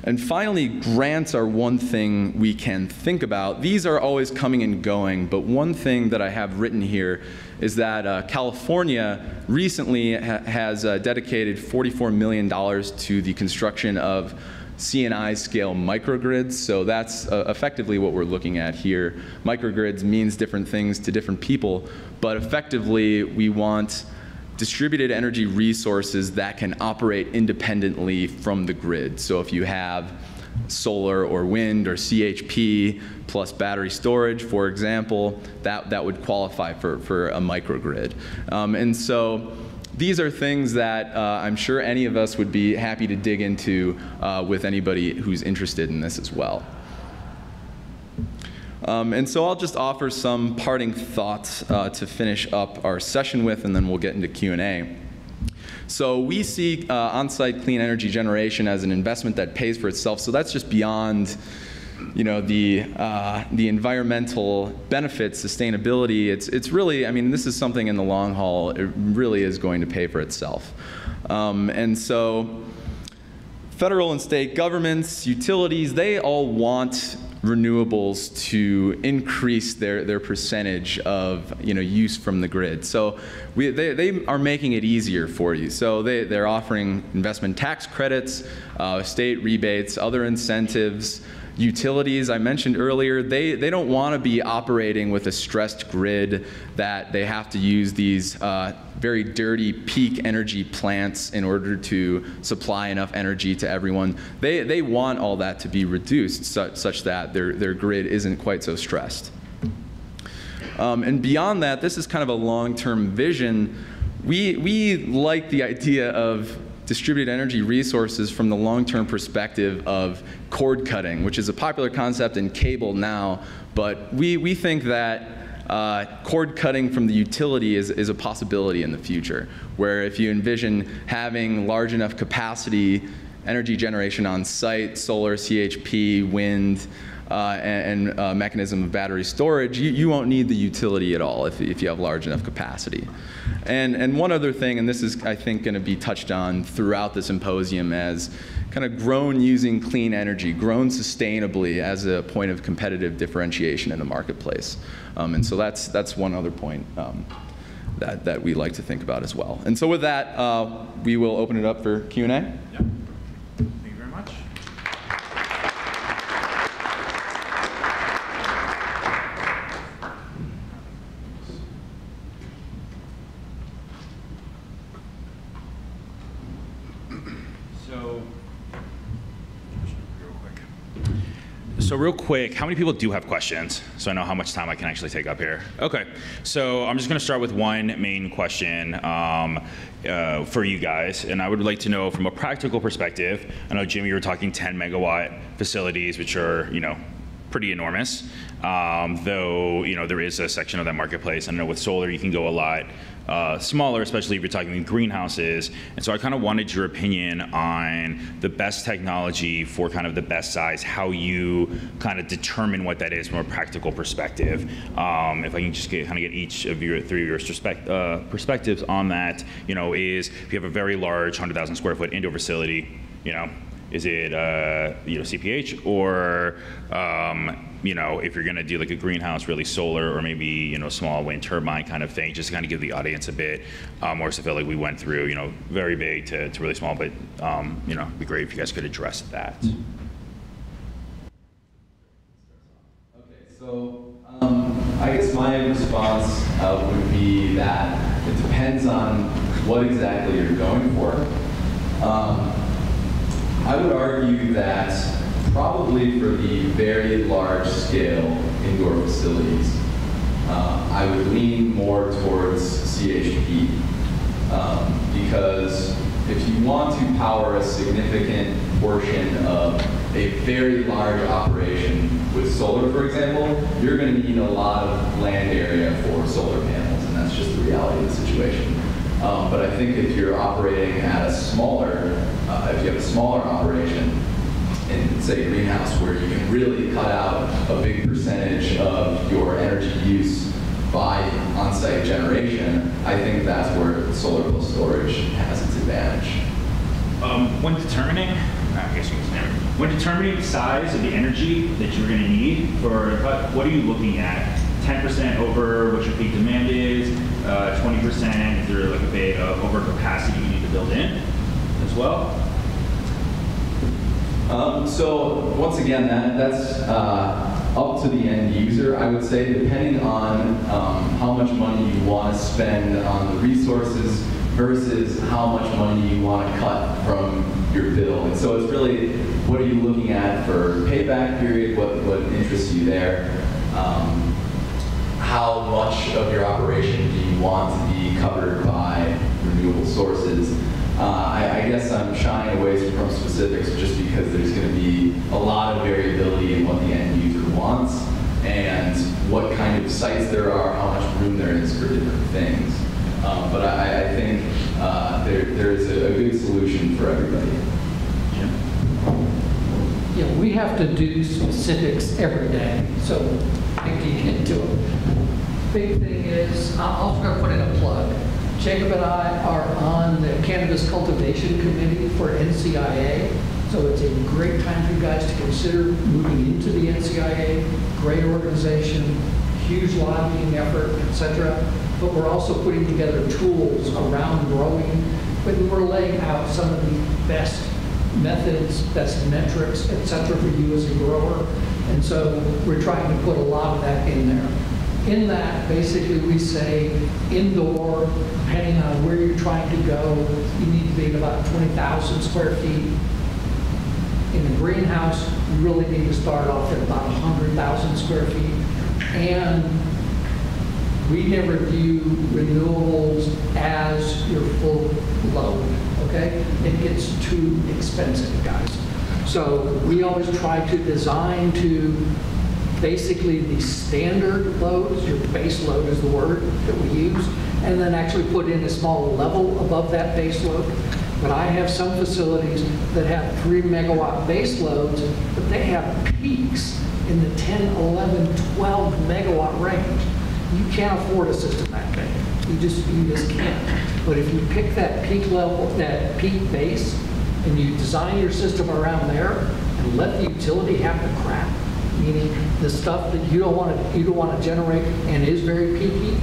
Speaker 5: And finally, grants are one thing we can think about. These are always coming and going, but one thing that I have written here is that California recently has dedicated $44 million to the construction of C&I scale microgrids. So that's effectively what we're looking at here. Microgrids means different things to different people, but effectively we want distributed energy resources that can operate independently from the grid. So if you have solar or wind or CHP plus battery storage, for example, that would qualify for a microgrid. And so these are things that I'm sure any of us would be happy to dig into with anybody who's interested in this as well. And so I'll just offer some parting thoughts to finish up our session with, and then we'll get into Q&A. So we see on-site clean energy generation as an investment that pays for itself. So that's just beyond, you know, the environmental benefits, sustainability. It's really, I mean, this is something in the long haul, it really is going to pay for itself. And so federal and state governments, utilities, they all want renewables to increase their percentage of, you know, use from the grid. So they are making it easier for you. So they're offering investment tax credits, state rebates, other incentives. Utilities, I mentioned earlier, they don't want to be operating with a stressed grid that they have to use these very dirty peak energy plants in order to supply enough energy to everyone. They want all that to be reduced such that their grid isn't quite so stressed. And beyond that, this is kind of a long-term vision. We like the idea of distributed energy resources from the long-term perspective of cord cutting, which is a popular concept in cable now, but we think that cord cutting from the utility is a possibility in the future, where if you envision having large enough capacity energy generation on site, solar, CHP, wind, and mechanism of battery storage, you won't need the utility at all if you have large enough capacity. And one other thing, and this is, I think, going to be touched on throughout the symposium as kind of grown using clean energy, grown sustainably as a point of competitive differentiation in the marketplace. And so that's one other point that we like to think about as well. And so with that, we will open it up for Q&A.
Speaker 1: Yeah. Thank you very much. So real quick, how many people do have questions? So I know how much time I can actually take up here. Okay, so I'm just gonna start with one main question for you guys, and I would like to know from a practical perspective, I know Jimmy, you were talking 10 megawatt facilities, which are, you know, pretty enormous, though, you know, there is a section of that marketplace. I know with solar you can go a lot smaller, especially if you're talking greenhouses. And so I kind of wanted your opinion on the best technology for kind of the best size, how you kind of determine what that is from a practical perspective. If I can just get each of your three of your perspectives on that, you know, is if you have a very large 100,000 square foot indoor facility, you know, is it you know, CPH, or you know, if you're going to do like a greenhouse, really solar, or maybe, you know, small wind turbine kind of thing, just to kind of give the audience a bit more. So I feel like we went through, you know, very big to really small, but you know, it'd be great if you guys could address that.
Speaker 5: Okay, so I guess my response would be that it depends on what exactly you're going for. I would argue that probably for the very large scale indoor facilities, I would lean more towards CHP because if you want to power a significant portion of a very large operation with solar, for example, you're going to need a lot of land area for solar panels, and that's just the reality of the situation. But I think if you're operating at a smaller, if you have a smaller operation, in, say, a greenhouse, where you can really cut out a big percentage of your energy use by on-site generation, I think that's where solar plus storage has its advantage.
Speaker 1: When determining, when determining the size of the energy that you're going to need for a cut, what are you looking at? 10% over what your peak demand is, 20%, is there like a bit of overcapacity you need to build in as well?
Speaker 5: So once again, that's up to the end user, I would say, depending on how much money you want to spend on the resources versus how much money you want to cut from your bill. And so it's really, what are you looking at for payback period, what interests you there, how much of your operation do you want to be covered by renewable sources. I guess I'm shying away from specifics just because there's going to be a lot of variability in what the end user wants and what kind of sites there are, how much room there is for different things. But I think there is a good solution for everybody.
Speaker 4: Yeah, we have to do specifics every day, so I can get into it. Big thing is, I'm also going to put in a plug. Jacob and I are on the Cannabis Cultivation Committee for NCIA, so it's a great time for you guys to consider moving into the NCIA. Great organization, huge lobbying effort, etc. But we're also putting together tools around growing, but we're laying out some of the best methods, best metrics, etc. for you as a grower. And so we're trying to put a lot of that in there. In that, basically, we say indoor, depending on where you're trying to go, you need to be at about 20,000 square feet. In the greenhouse, you really need to start off at about 100,000 square feet. And we never view renewables as your full load, okay? It gets too expensive, guys. So we always try to design to basically the standard loads, your base load is the word that we use, and then actually put in a small level above that base load. But I have some facilities that have 3 megawatt base loads, but they have peaks in the 10, 11, 12 megawatt range. You can't afford a system that big. You just can't. But if you pick that peak level, that peak base, and you design your system around there and let the utility have the crap, meaning the stuff that you don't want to generate and is very peaky,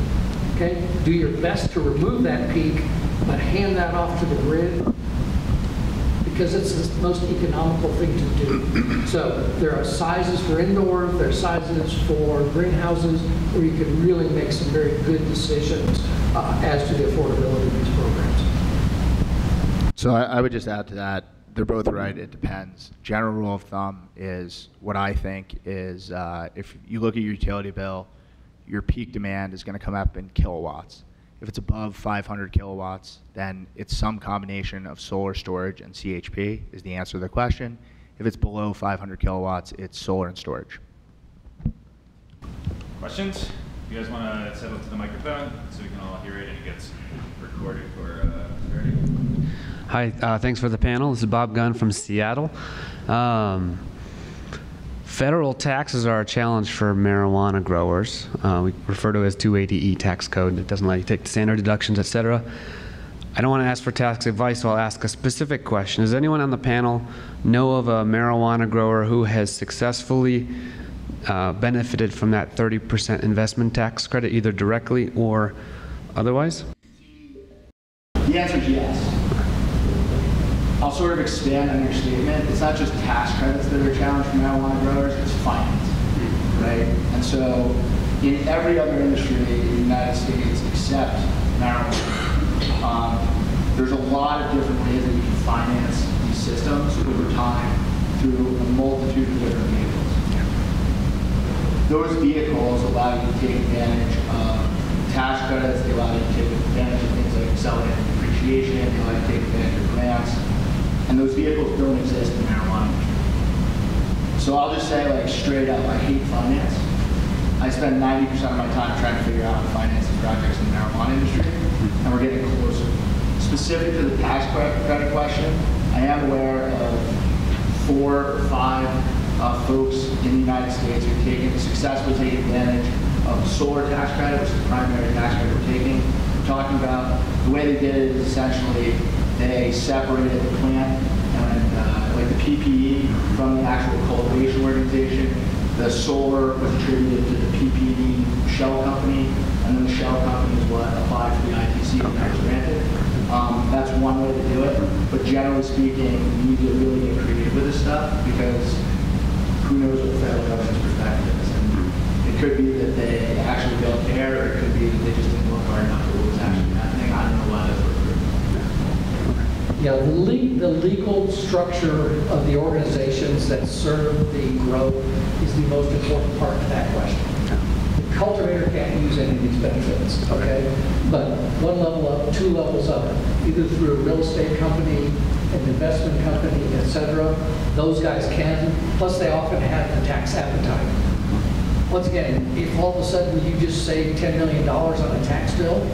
Speaker 4: okay? Do your best to remove that peak, but hand that off to the grid, because it's the most economical thing to do. So there are sizes for indoors, there are sizes for greenhouses, where you can really make some very good decisions as to the affordability of these programs.
Speaker 2: So I would just add to that, they're both right, it depends. General rule of thumb is, what I think is, if you look at your utility bill, your peak demand is going to come up in kilowatts. If it's above 500 kilowatts, then it's some combination of solar storage and CHP is the answer to the question. If it's below 500 kilowatts, it's solar and storage.
Speaker 1: Questions? You guys want to step up to the microphone so we can all hear it and it gets recorded for security?
Speaker 6: Hi, thanks for the panel. This is Bob Gunn from Seattle. Federal taxes are a challenge for marijuana growers. We refer to it as 280E tax code. It doesn't let you take the standard deductions, et cetera. I don't want to ask for tax advice, so I'll ask a specific question. Does anyone on the panel know of a marijuana grower who has successfully benefited from that 30% investment tax credit, either directly or otherwise?
Speaker 2: The answer is yes. I'll sort of expand on your statement. It's not just tax credits that are a challenge for marijuana growers, it's finance, right? And so in every other industry in the United States except marijuana, there's a lot of different ways that you can finance these systems over time through a multitude of different vehicles. Those vehicles allow you to take advantage of tax credits, they allow you to take advantage of things like accelerated depreciation. depreciation, they like to take advantage of grants, and those vehicles don't exist in marijuana. So I'll just say, like, straight up, I hate finance. I spend 90% of my time trying to figure out how to finance these projects in the marijuana industry, and we're getting closer. Specific to the tax credit question, I am aware of 4 or 5 folks in the United States who are successfully taking advantage of the solar tax credit, which is the primary tax credit we're taking. We're talking about the way they did it is essentially they separated the plant and like the PPE from the actual cultivation organization. The solar was attributed to the PPE shell company, and then the shell company is what applied for the ITC and that was granted. That's one way to do it, but generally speaking, you need to really get creative with this stuff because who knows what the federal government's perspective is. And it could be that they actually don't care, or it could be that they just didn't look hard enough at what was actually happening. I don't know why those were approved.
Speaker 4: Yeah, the legal structure of the organizations that serve the growth is the most important part of that question. The cultivator can't use any of these benefits, okay? But one level up, 2 levels up, either through a real estate company, an investment company, et cetera, those guys can, plus they often have the tax appetite. Once again, if all of a sudden you just save $10 million on a tax bill,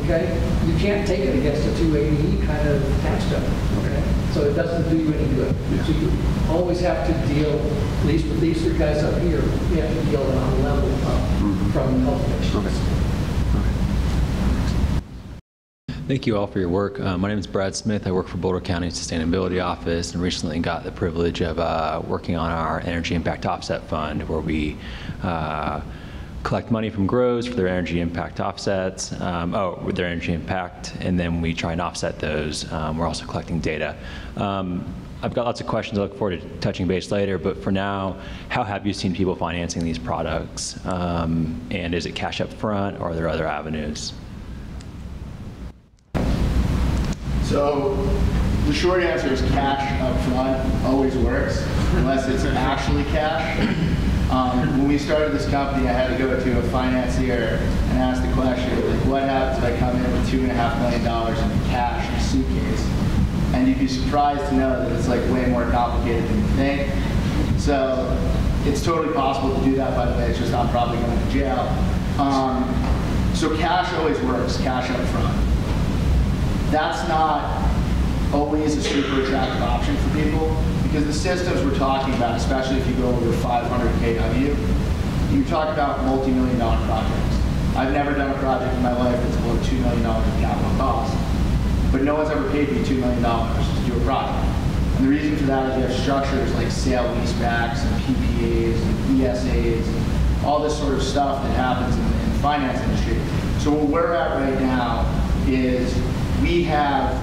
Speaker 4: okay, you can't take it against a 280E kind of tax bill, okay? So it doesn't do you any good. So you always have to deal, at least with these 3 guys up here, you have to deal on a level up from cultivation.
Speaker 7: Thank you all for your work. My name is Brad Smith. I work for Boulder County Sustainability Office and recently got the privilege of working on our Energy Impact Offset Fund, where we collect money from grows for their energy impact offsets, with their energy impact, and then we try and offset those. We're also collecting data. I've got lots of questions I look forward to touching base later, but for now, how have you seen people financing these products? And is it cash up front, or are there other avenues?
Speaker 2: So the short answer is cash up front always works, unless it's actually cash. When we started this company, I had to go to a financier and ask the question, like, what happens if I come in with $2.5 million in cash in a suitcase? And you'd be surprised to know that it's like way more complicated than you think. So it's totally possible to do that, by the way. It's just I'm probably going to jail. So cash always works, cash up front. That's not always a super attractive option for people because the systems we're talking about, especially if you go over 500 kW, you talk about multi-million-dollar projects. I've never done a project in my life that's below $2 million in capital cost, but no one's ever paid me $2 million to do a project. And the reason for that is you have structures like sale leasebacks and PPAs and ESAs and all this sort of stuff that happens in the finance industry. So where we're at right now is we have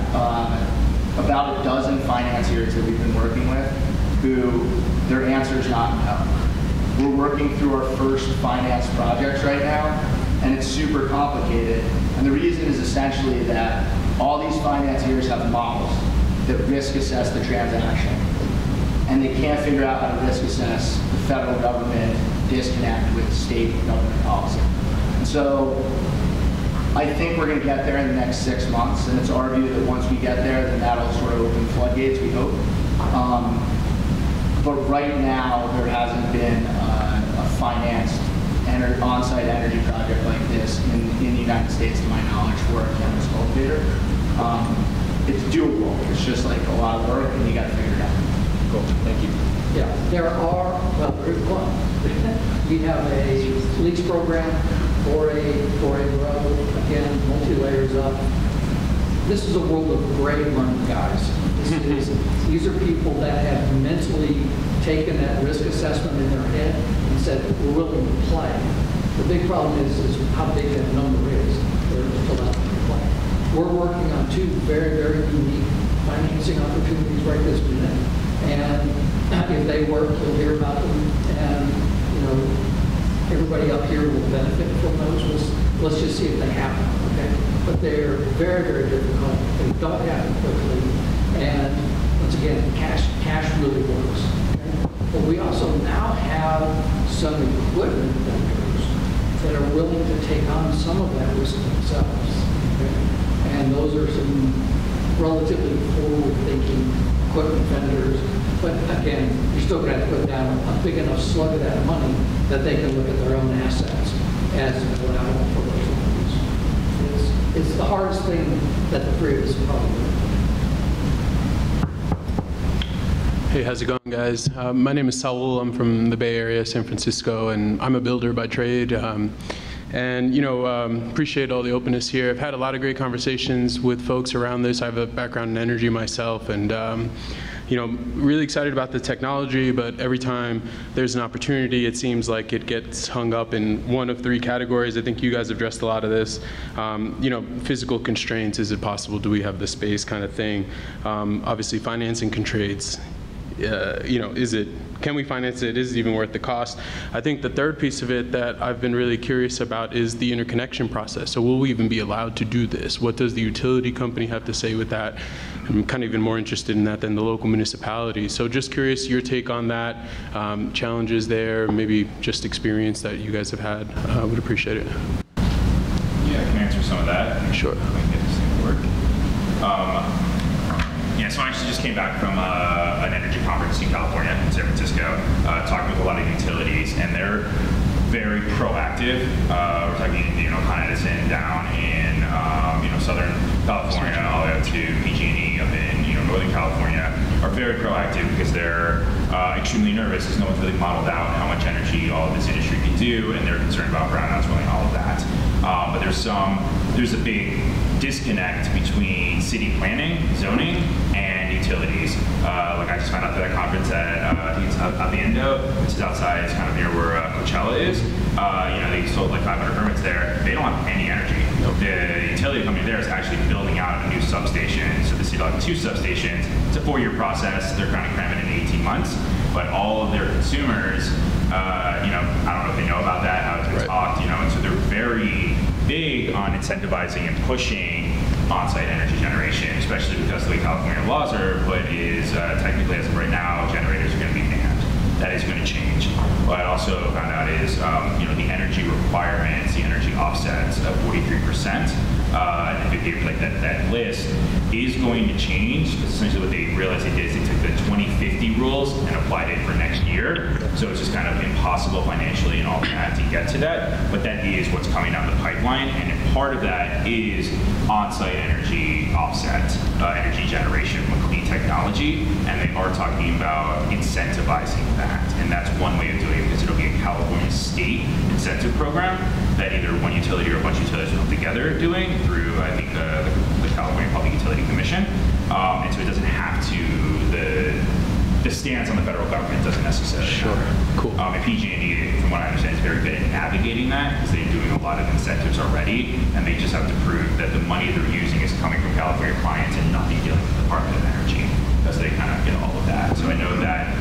Speaker 2: about a dozen financiers that we've been working with who their answer is not no. We're working through our first finance projects right now, and it's super complicated. And the reason is essentially that all these financiers have models that risk assess the transaction, and they can't figure out how to risk assess the federal government disconnect with state government policy. And so I think we're going to get there in the next 6 months, and it's our view that once we get there, then that'll sort of open floodgates, we hope. But right now, there hasn't been a financed on-site energy project like this in the United States, to my knowledge, for a cannabis cultivator. It's doable. It's just like a lot of work, and you got to figure it out.
Speaker 7: Cool. Thank you.
Speaker 4: Yeah, there are, well, there's one. We have a lease program for a grow, again, multi-layers up. This is a world of gray money, guys. These are people that have mentally taken that risk assessment in their head and said, we're willing to play. The big problem is how big that number is. They're still out to play. We're working on 2 very, very unique financing opportunities right this minute. And if they work, you'll hear about them. And, you know, everybody up here will benefit from those. Let's just see if they happen, okay? But they're very, very difficult. They don't happen quickly. And once again, cash really works. Okay? But we also now have some equipment vendors that are willing to take on some of that risk themselves. Okay? And those are some relatively forward-thinking equipment vendors. But again, you're still going to have to put down a big enough slug of that money that they can look at their own assets as allowable for those loans. It's the hardest thing that the three of us probably do.
Speaker 8: Hey, how's it going, guys? My name is Saul. I'm from the Bay Area, San Francisco, and I'm a builder by trade. Appreciate all the openness here. I've had a lot of great conversations with folks around this. I have a background in energy myself, and really excited about the technology, but every time there's an opportunity, it seems like it gets hung up in one of three categories. I think you guys have addressed a lot of this. Physical constraints, is it possible? Do we have the space kind of thing? Obviously, financing constraints. Can we finance it? Is it even worth the cost? I think the third piece of it that I've been really curious about is the interconnection process. So will we even be allowed to do this? What does the utility company have to say with that? I'm kind of even more interested in that than the local municipality. So just curious your take on that, challenges there, maybe just experience that you guys have had. I would appreciate it.
Speaker 1: Yeah, I can answer some of that.
Speaker 8: Sure.
Speaker 1: I can get this thing to work. So I actually just came back from an energy conference in California, in San Francisco, talking with a lot of utilities, and they're very proactive. We're talking, Con Edison down in, Southern California, all the way up to PG&E up in, Northern California, are very proactive because they're extremely nervous because no one's really modeled out how much energy all of this industry can do, and they're concerned about brownouts, really, and all of that. But there's a big disconnect between city planning, zoning, and utilities. Like I just found out at that conference at I think it's Aviendo, which is outside, it's kind of near where Coachella is. They sold like 500 permits there. They don't have any energy. The utility company there is actually building out a new substation. So the city will have 2 substations. It's a 4-year process. They're kind of cramming in 18 months. But all of their consumers, I don't know if they know about that, how it's been talked, and so they're very big on incentivizing and pushing on-site energy generation, especially because the way California laws are put is technically as of right now, generators are going to be banned. That is going to change. What I also found out is, the energy requirements, the energy offsets of 43%, and if you like that list is going to change. Essentially what they realized they did is they took the 2050 rules and applied it for next year. So it's just kind of impossible financially and all that to get to that. But that is what's coming down the pipeline. And part of that is on-site energy offset, energy generation with clean technology. And they are talking about incentivizing that. And that's one way of doing it, because it'll be a California state incentive program that either one utility or a bunch of utilities will come together doing through, I think, the California Public Utility Commission. And so it doesn't have to, the stance on the federal government doesn't necessarily matter.
Speaker 8: Cool.
Speaker 1: And PG&E, from what I understand, is very good at navigating that because they're doing a lot of incentives already, and they just have to prove that the money they're using is coming from California clients and nothing dealing with the Department of Energy, because they kind of get all of that. So I know that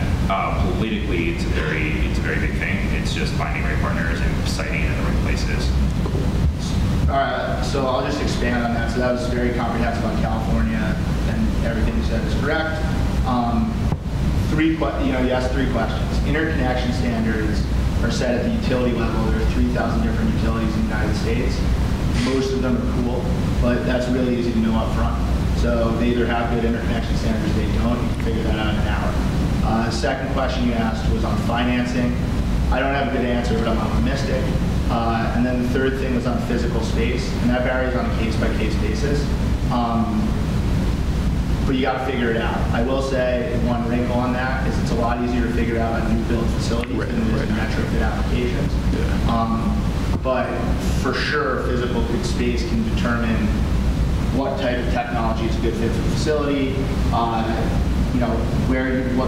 Speaker 1: politically it's a very big thing. It's just finding right partners and siting it in the right places.
Speaker 2: All right, so I'll just expand on that. So that was very comprehensive on California, and everything you said is correct. You asked 3 questions. Interconnection standards are set at the utility level. There are 3,000 different utilities in the United States. Most of them are cool, but that's really easy to know up front. So they either have good interconnection standards, they don't. You can figure that out in an hour. The second question you asked was on financing. I don't have a good answer, but I'm optimistic. And then the third thing was on physical space, and that varies on a case-by-case basis. But you got to figure it out. I will say one wrinkle on that is it's a lot easier to figure out on new build facilities than it is in retrofit applications. But for sure, physical space can determine what type of technology is a good fit for the facility, what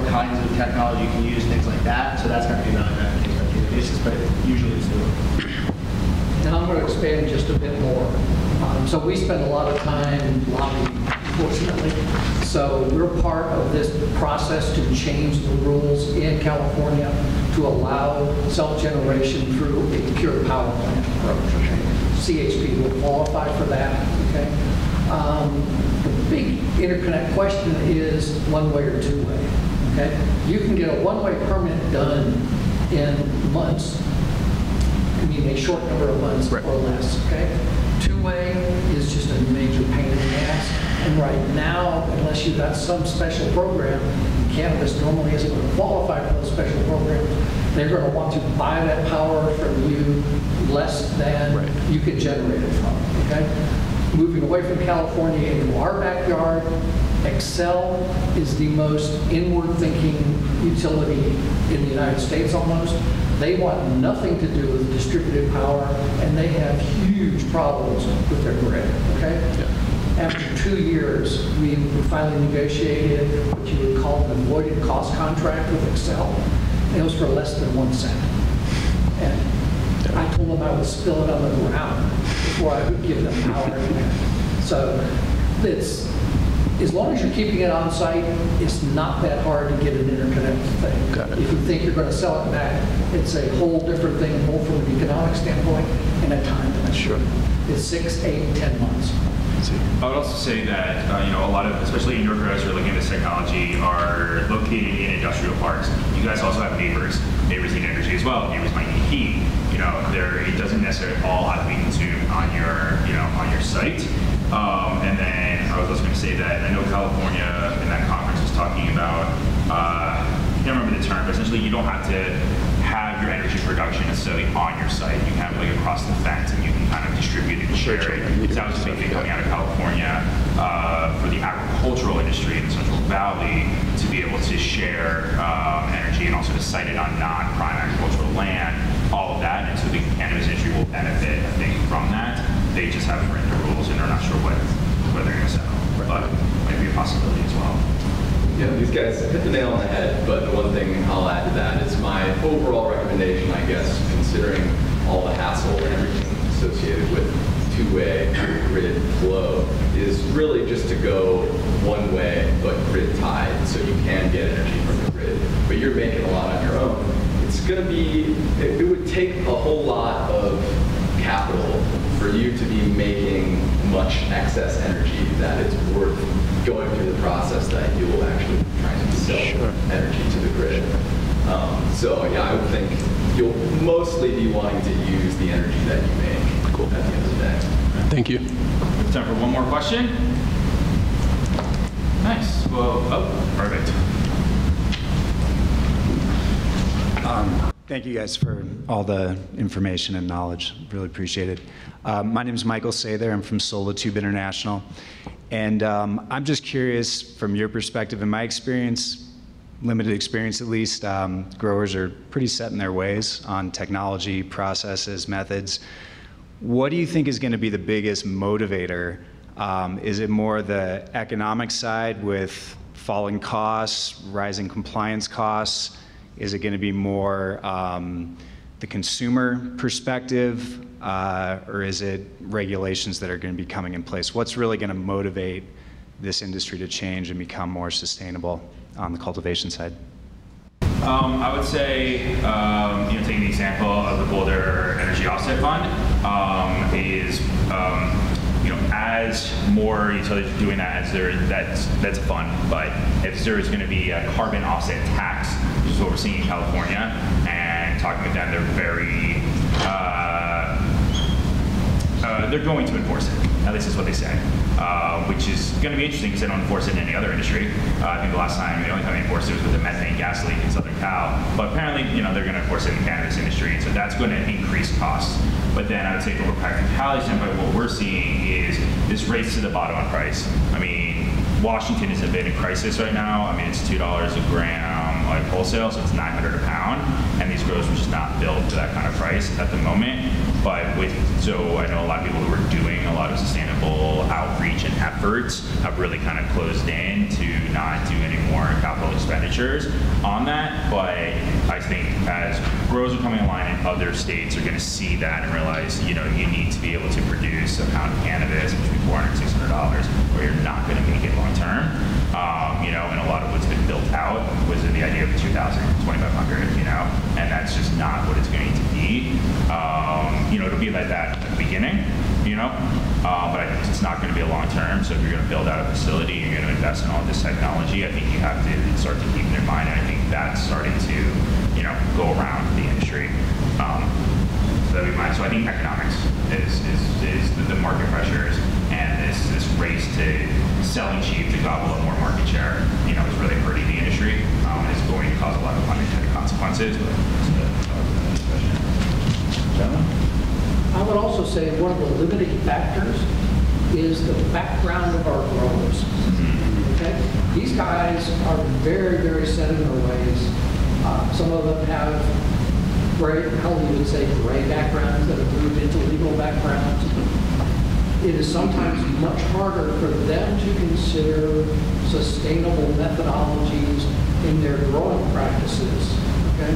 Speaker 2: kinds of technology you can use, things like that. So that's going to be evaluated on a case-by-case basis, but it usually is doable.
Speaker 4: And I'm going to expand just a bit more. So we spend a lot of time lobbying, fortunately. So we're part of this process to change the rules in California to allow self-generation through a pure power plant approach. Okay? CHP will qualify for that. Okay? The big interconnect question is one-way or two-way. Okay? You can get a one-way permit done in months, mean a short number of months
Speaker 8: Right.
Speaker 4: or less, okay? Two-way is just a major pain in the ass. And right now, unless you've got some special program, cannabis normally isn't going to qualify for those special programs. They're going to want to buy that power from you less than
Speaker 8: Right.
Speaker 4: you can generate it from, okay? Moving away from California into our backyard, Excel is the most inward-thinking utility in the United States almost. They want nothing to do with distributed power, and they have huge problems with their grid, okay? After 2 years, we finally negotiated what you would call an avoided cost contract with Excel. It was for less than 1 cent. And I told them I would spill it on the ground before I would give them power. So it's, as long as you're keeping it on site, it's not that hard to get an interconnected thing.
Speaker 8: Got it.
Speaker 4: If you think you're going to sell it back, it's a whole different thing, both from an economic standpoint and a time dimension.
Speaker 8: Sure.
Speaker 4: It's 6, 8, 10 months.
Speaker 1: I would also say that a lot of, especially indoor grows who are looking at this technology, are located in industrial parks. You guys also have neighbors. Neighbors need energy as well. Neighbors might need heat. It doesn't necessarily all have to be consumed on your site. And then I was also going to say that I know California in that conference was talking about, I can't remember the term, but essentially you don't have to have your energy production necessarily on your site. You can have it like across the fence and you can kind of distribute it and share it. So that was a big thing coming out of California for the agricultural industry in the Central Valley to be able to share energy and also to site it on non-prime agricultural land, all of that. And so the cannabis industry will benefit, I think, from that. They just haven't written the rules and they're not sure where they're going to settle. But it might be a possibility as well.
Speaker 5: Yeah, these guys hit the nail on the head, but the one thing I'll add to that is my overall recommendation, I guess, considering all the hassle and everything associated with two-way grid flow, is really just to go one way, but grid tied, so you can get energy from the grid. But you're making a lot on your own. It's going to be, it would take a whole lot of capital for you to be making much excess energy that it's worth going through the process that you will actually be trying to sell energy to the grid. So yeah, I would think you'll mostly be wanting to use the energy that you make at the end of the day.
Speaker 8: Thank you.
Speaker 1: Time for one more question. Nice. Well, perfect.
Speaker 9: Thank you guys for all the information and knowledge. Really appreciate it. My name is Michael Sather. I'm from SoloTube International. And I'm just curious, from your perspective, in my experience, limited experience at least, growers are pretty set in their ways on technology, processes, methods. What do you think is going to be the biggest motivator? Is it more the economic side with falling costs, rising compliance costs? Is it going to be more the consumer perspective, or is it regulations that are going to be coming in place? What's really going to motivate this industry to change and become more sustainable on the cultivation side?
Speaker 1: I would say, taking the example of the Boulder Energy Offset Fund, as more utilities are doing that, that's fun. But if there is going to be a carbon offset tax, which is what we're seeing in California, and talking with them, they're going to enforce it. At least is what they say, which is going to be interesting because they don't enforce it in any other industry. I think the last time, the only time they enforced it was with the methane gas leak in Southern Cal. But apparently, they're going to enforce it in the cannabis industry, so that's going to increase costs. But then I would say from a practicality standpoint, what we're seeing is this race to the bottom on price. I mean, Washington is a bit in crisis right now. I mean, it's $2 a gram like wholesale, so it's $900 a pound, and these grows were just not built to that kind of price at the moment. But so I know a lot of people who are doing a lot of sustainable outreach and efforts have really kind of closed in to not do any more capital expenditures on that. But I think as grows are coming online in other states are going to see that and realize, you need to be able to produce a pound of cannabis between $400 and $600, or you're not going to make it long term. And a lot of what's been built out was in the idea of $2,000, $2,500, and that's just not what it's going to be. It'll be like that at the beginning, but I think it's not going to be a long term. So if you're going to build out a facility, you're going to invest in all this technology, I think you have to start to keep in your mind, and I think that's starting to, go around the industry. So that'd be my think economics is the market pressures and this race to selling cheap to gobble up more market share, you know, is really hurting the industry. It's going to cause a lot of unintended consequences. But
Speaker 4: I would also say one of the limiting factors is the background of our growers. Okay? These guys are very, very set in their ways. Some of them have gray, how you would say, gray backgrounds that have moved into legal backgrounds. It is sometimes much harder for them to consider sustainable methodologies in their growing practices. Okay?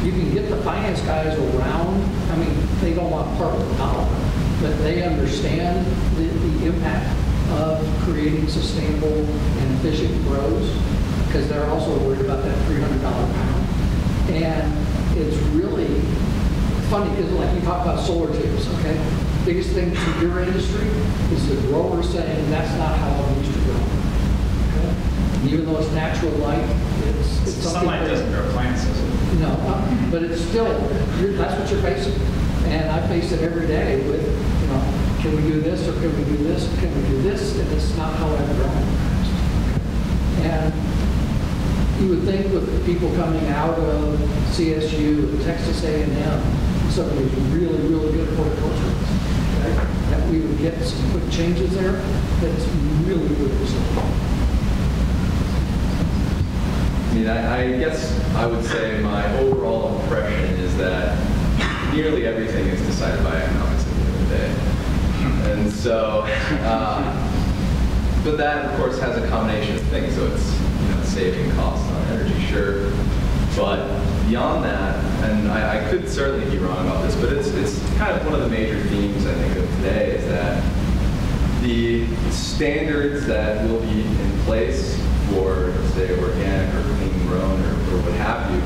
Speaker 4: You can get the finance guys around. I mean, they don't want part of the dollar, but they understand the impact of creating sustainable and efficient grows, because they're also worried about that $300 pound. And it's really funny because, like, you talk about solar tubes, okay? Biggest thing to your industry is the grower saying that's not how I used to grow. Okay? And even though it's natural light, it's something.
Speaker 10: Sunlight doesn't grow plants, does it?
Speaker 4: No, but it's still, that's what you're facing. And I face it every day with, you know, can we do this, or can we do this, can we do this, and it's not how I've grown. And you would think with people coming out of CSU, Texas A&M, some of these really, really good horticulturists, okay, that we would get some quick changes there, that's really, really slow.
Speaker 5: I mean, I guess I would say my overall impression is that nearly everything is decided by economics at the end of the day. And so, but that, of course, has a combination of things. So it's, you know, saving costs on energy, sure. But beyond that, and I could certainly be wrong about this, but it's kind of one of the major themes, I think, of today is that the standards that will be in place for, say, organic or clean grown or what have you,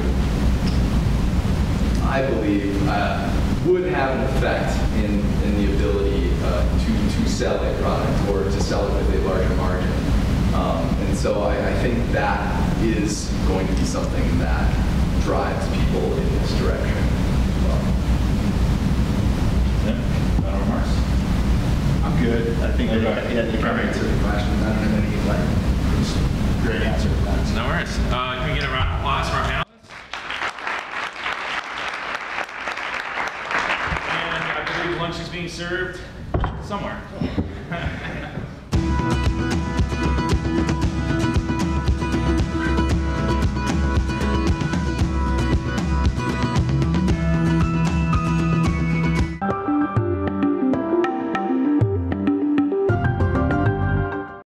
Speaker 5: I believe would have an effect in the ability to sell a product or to sell it with a larger margin. And so I think that is going to be something that drives people in this direction as well.
Speaker 1: Final remarks?
Speaker 10: I'm good. I think you answered the questions. I don't have any, like, great answer to that.
Speaker 1: No worries. Can we get a round of applause for our panelists? And I believe lunch is being served somewhere.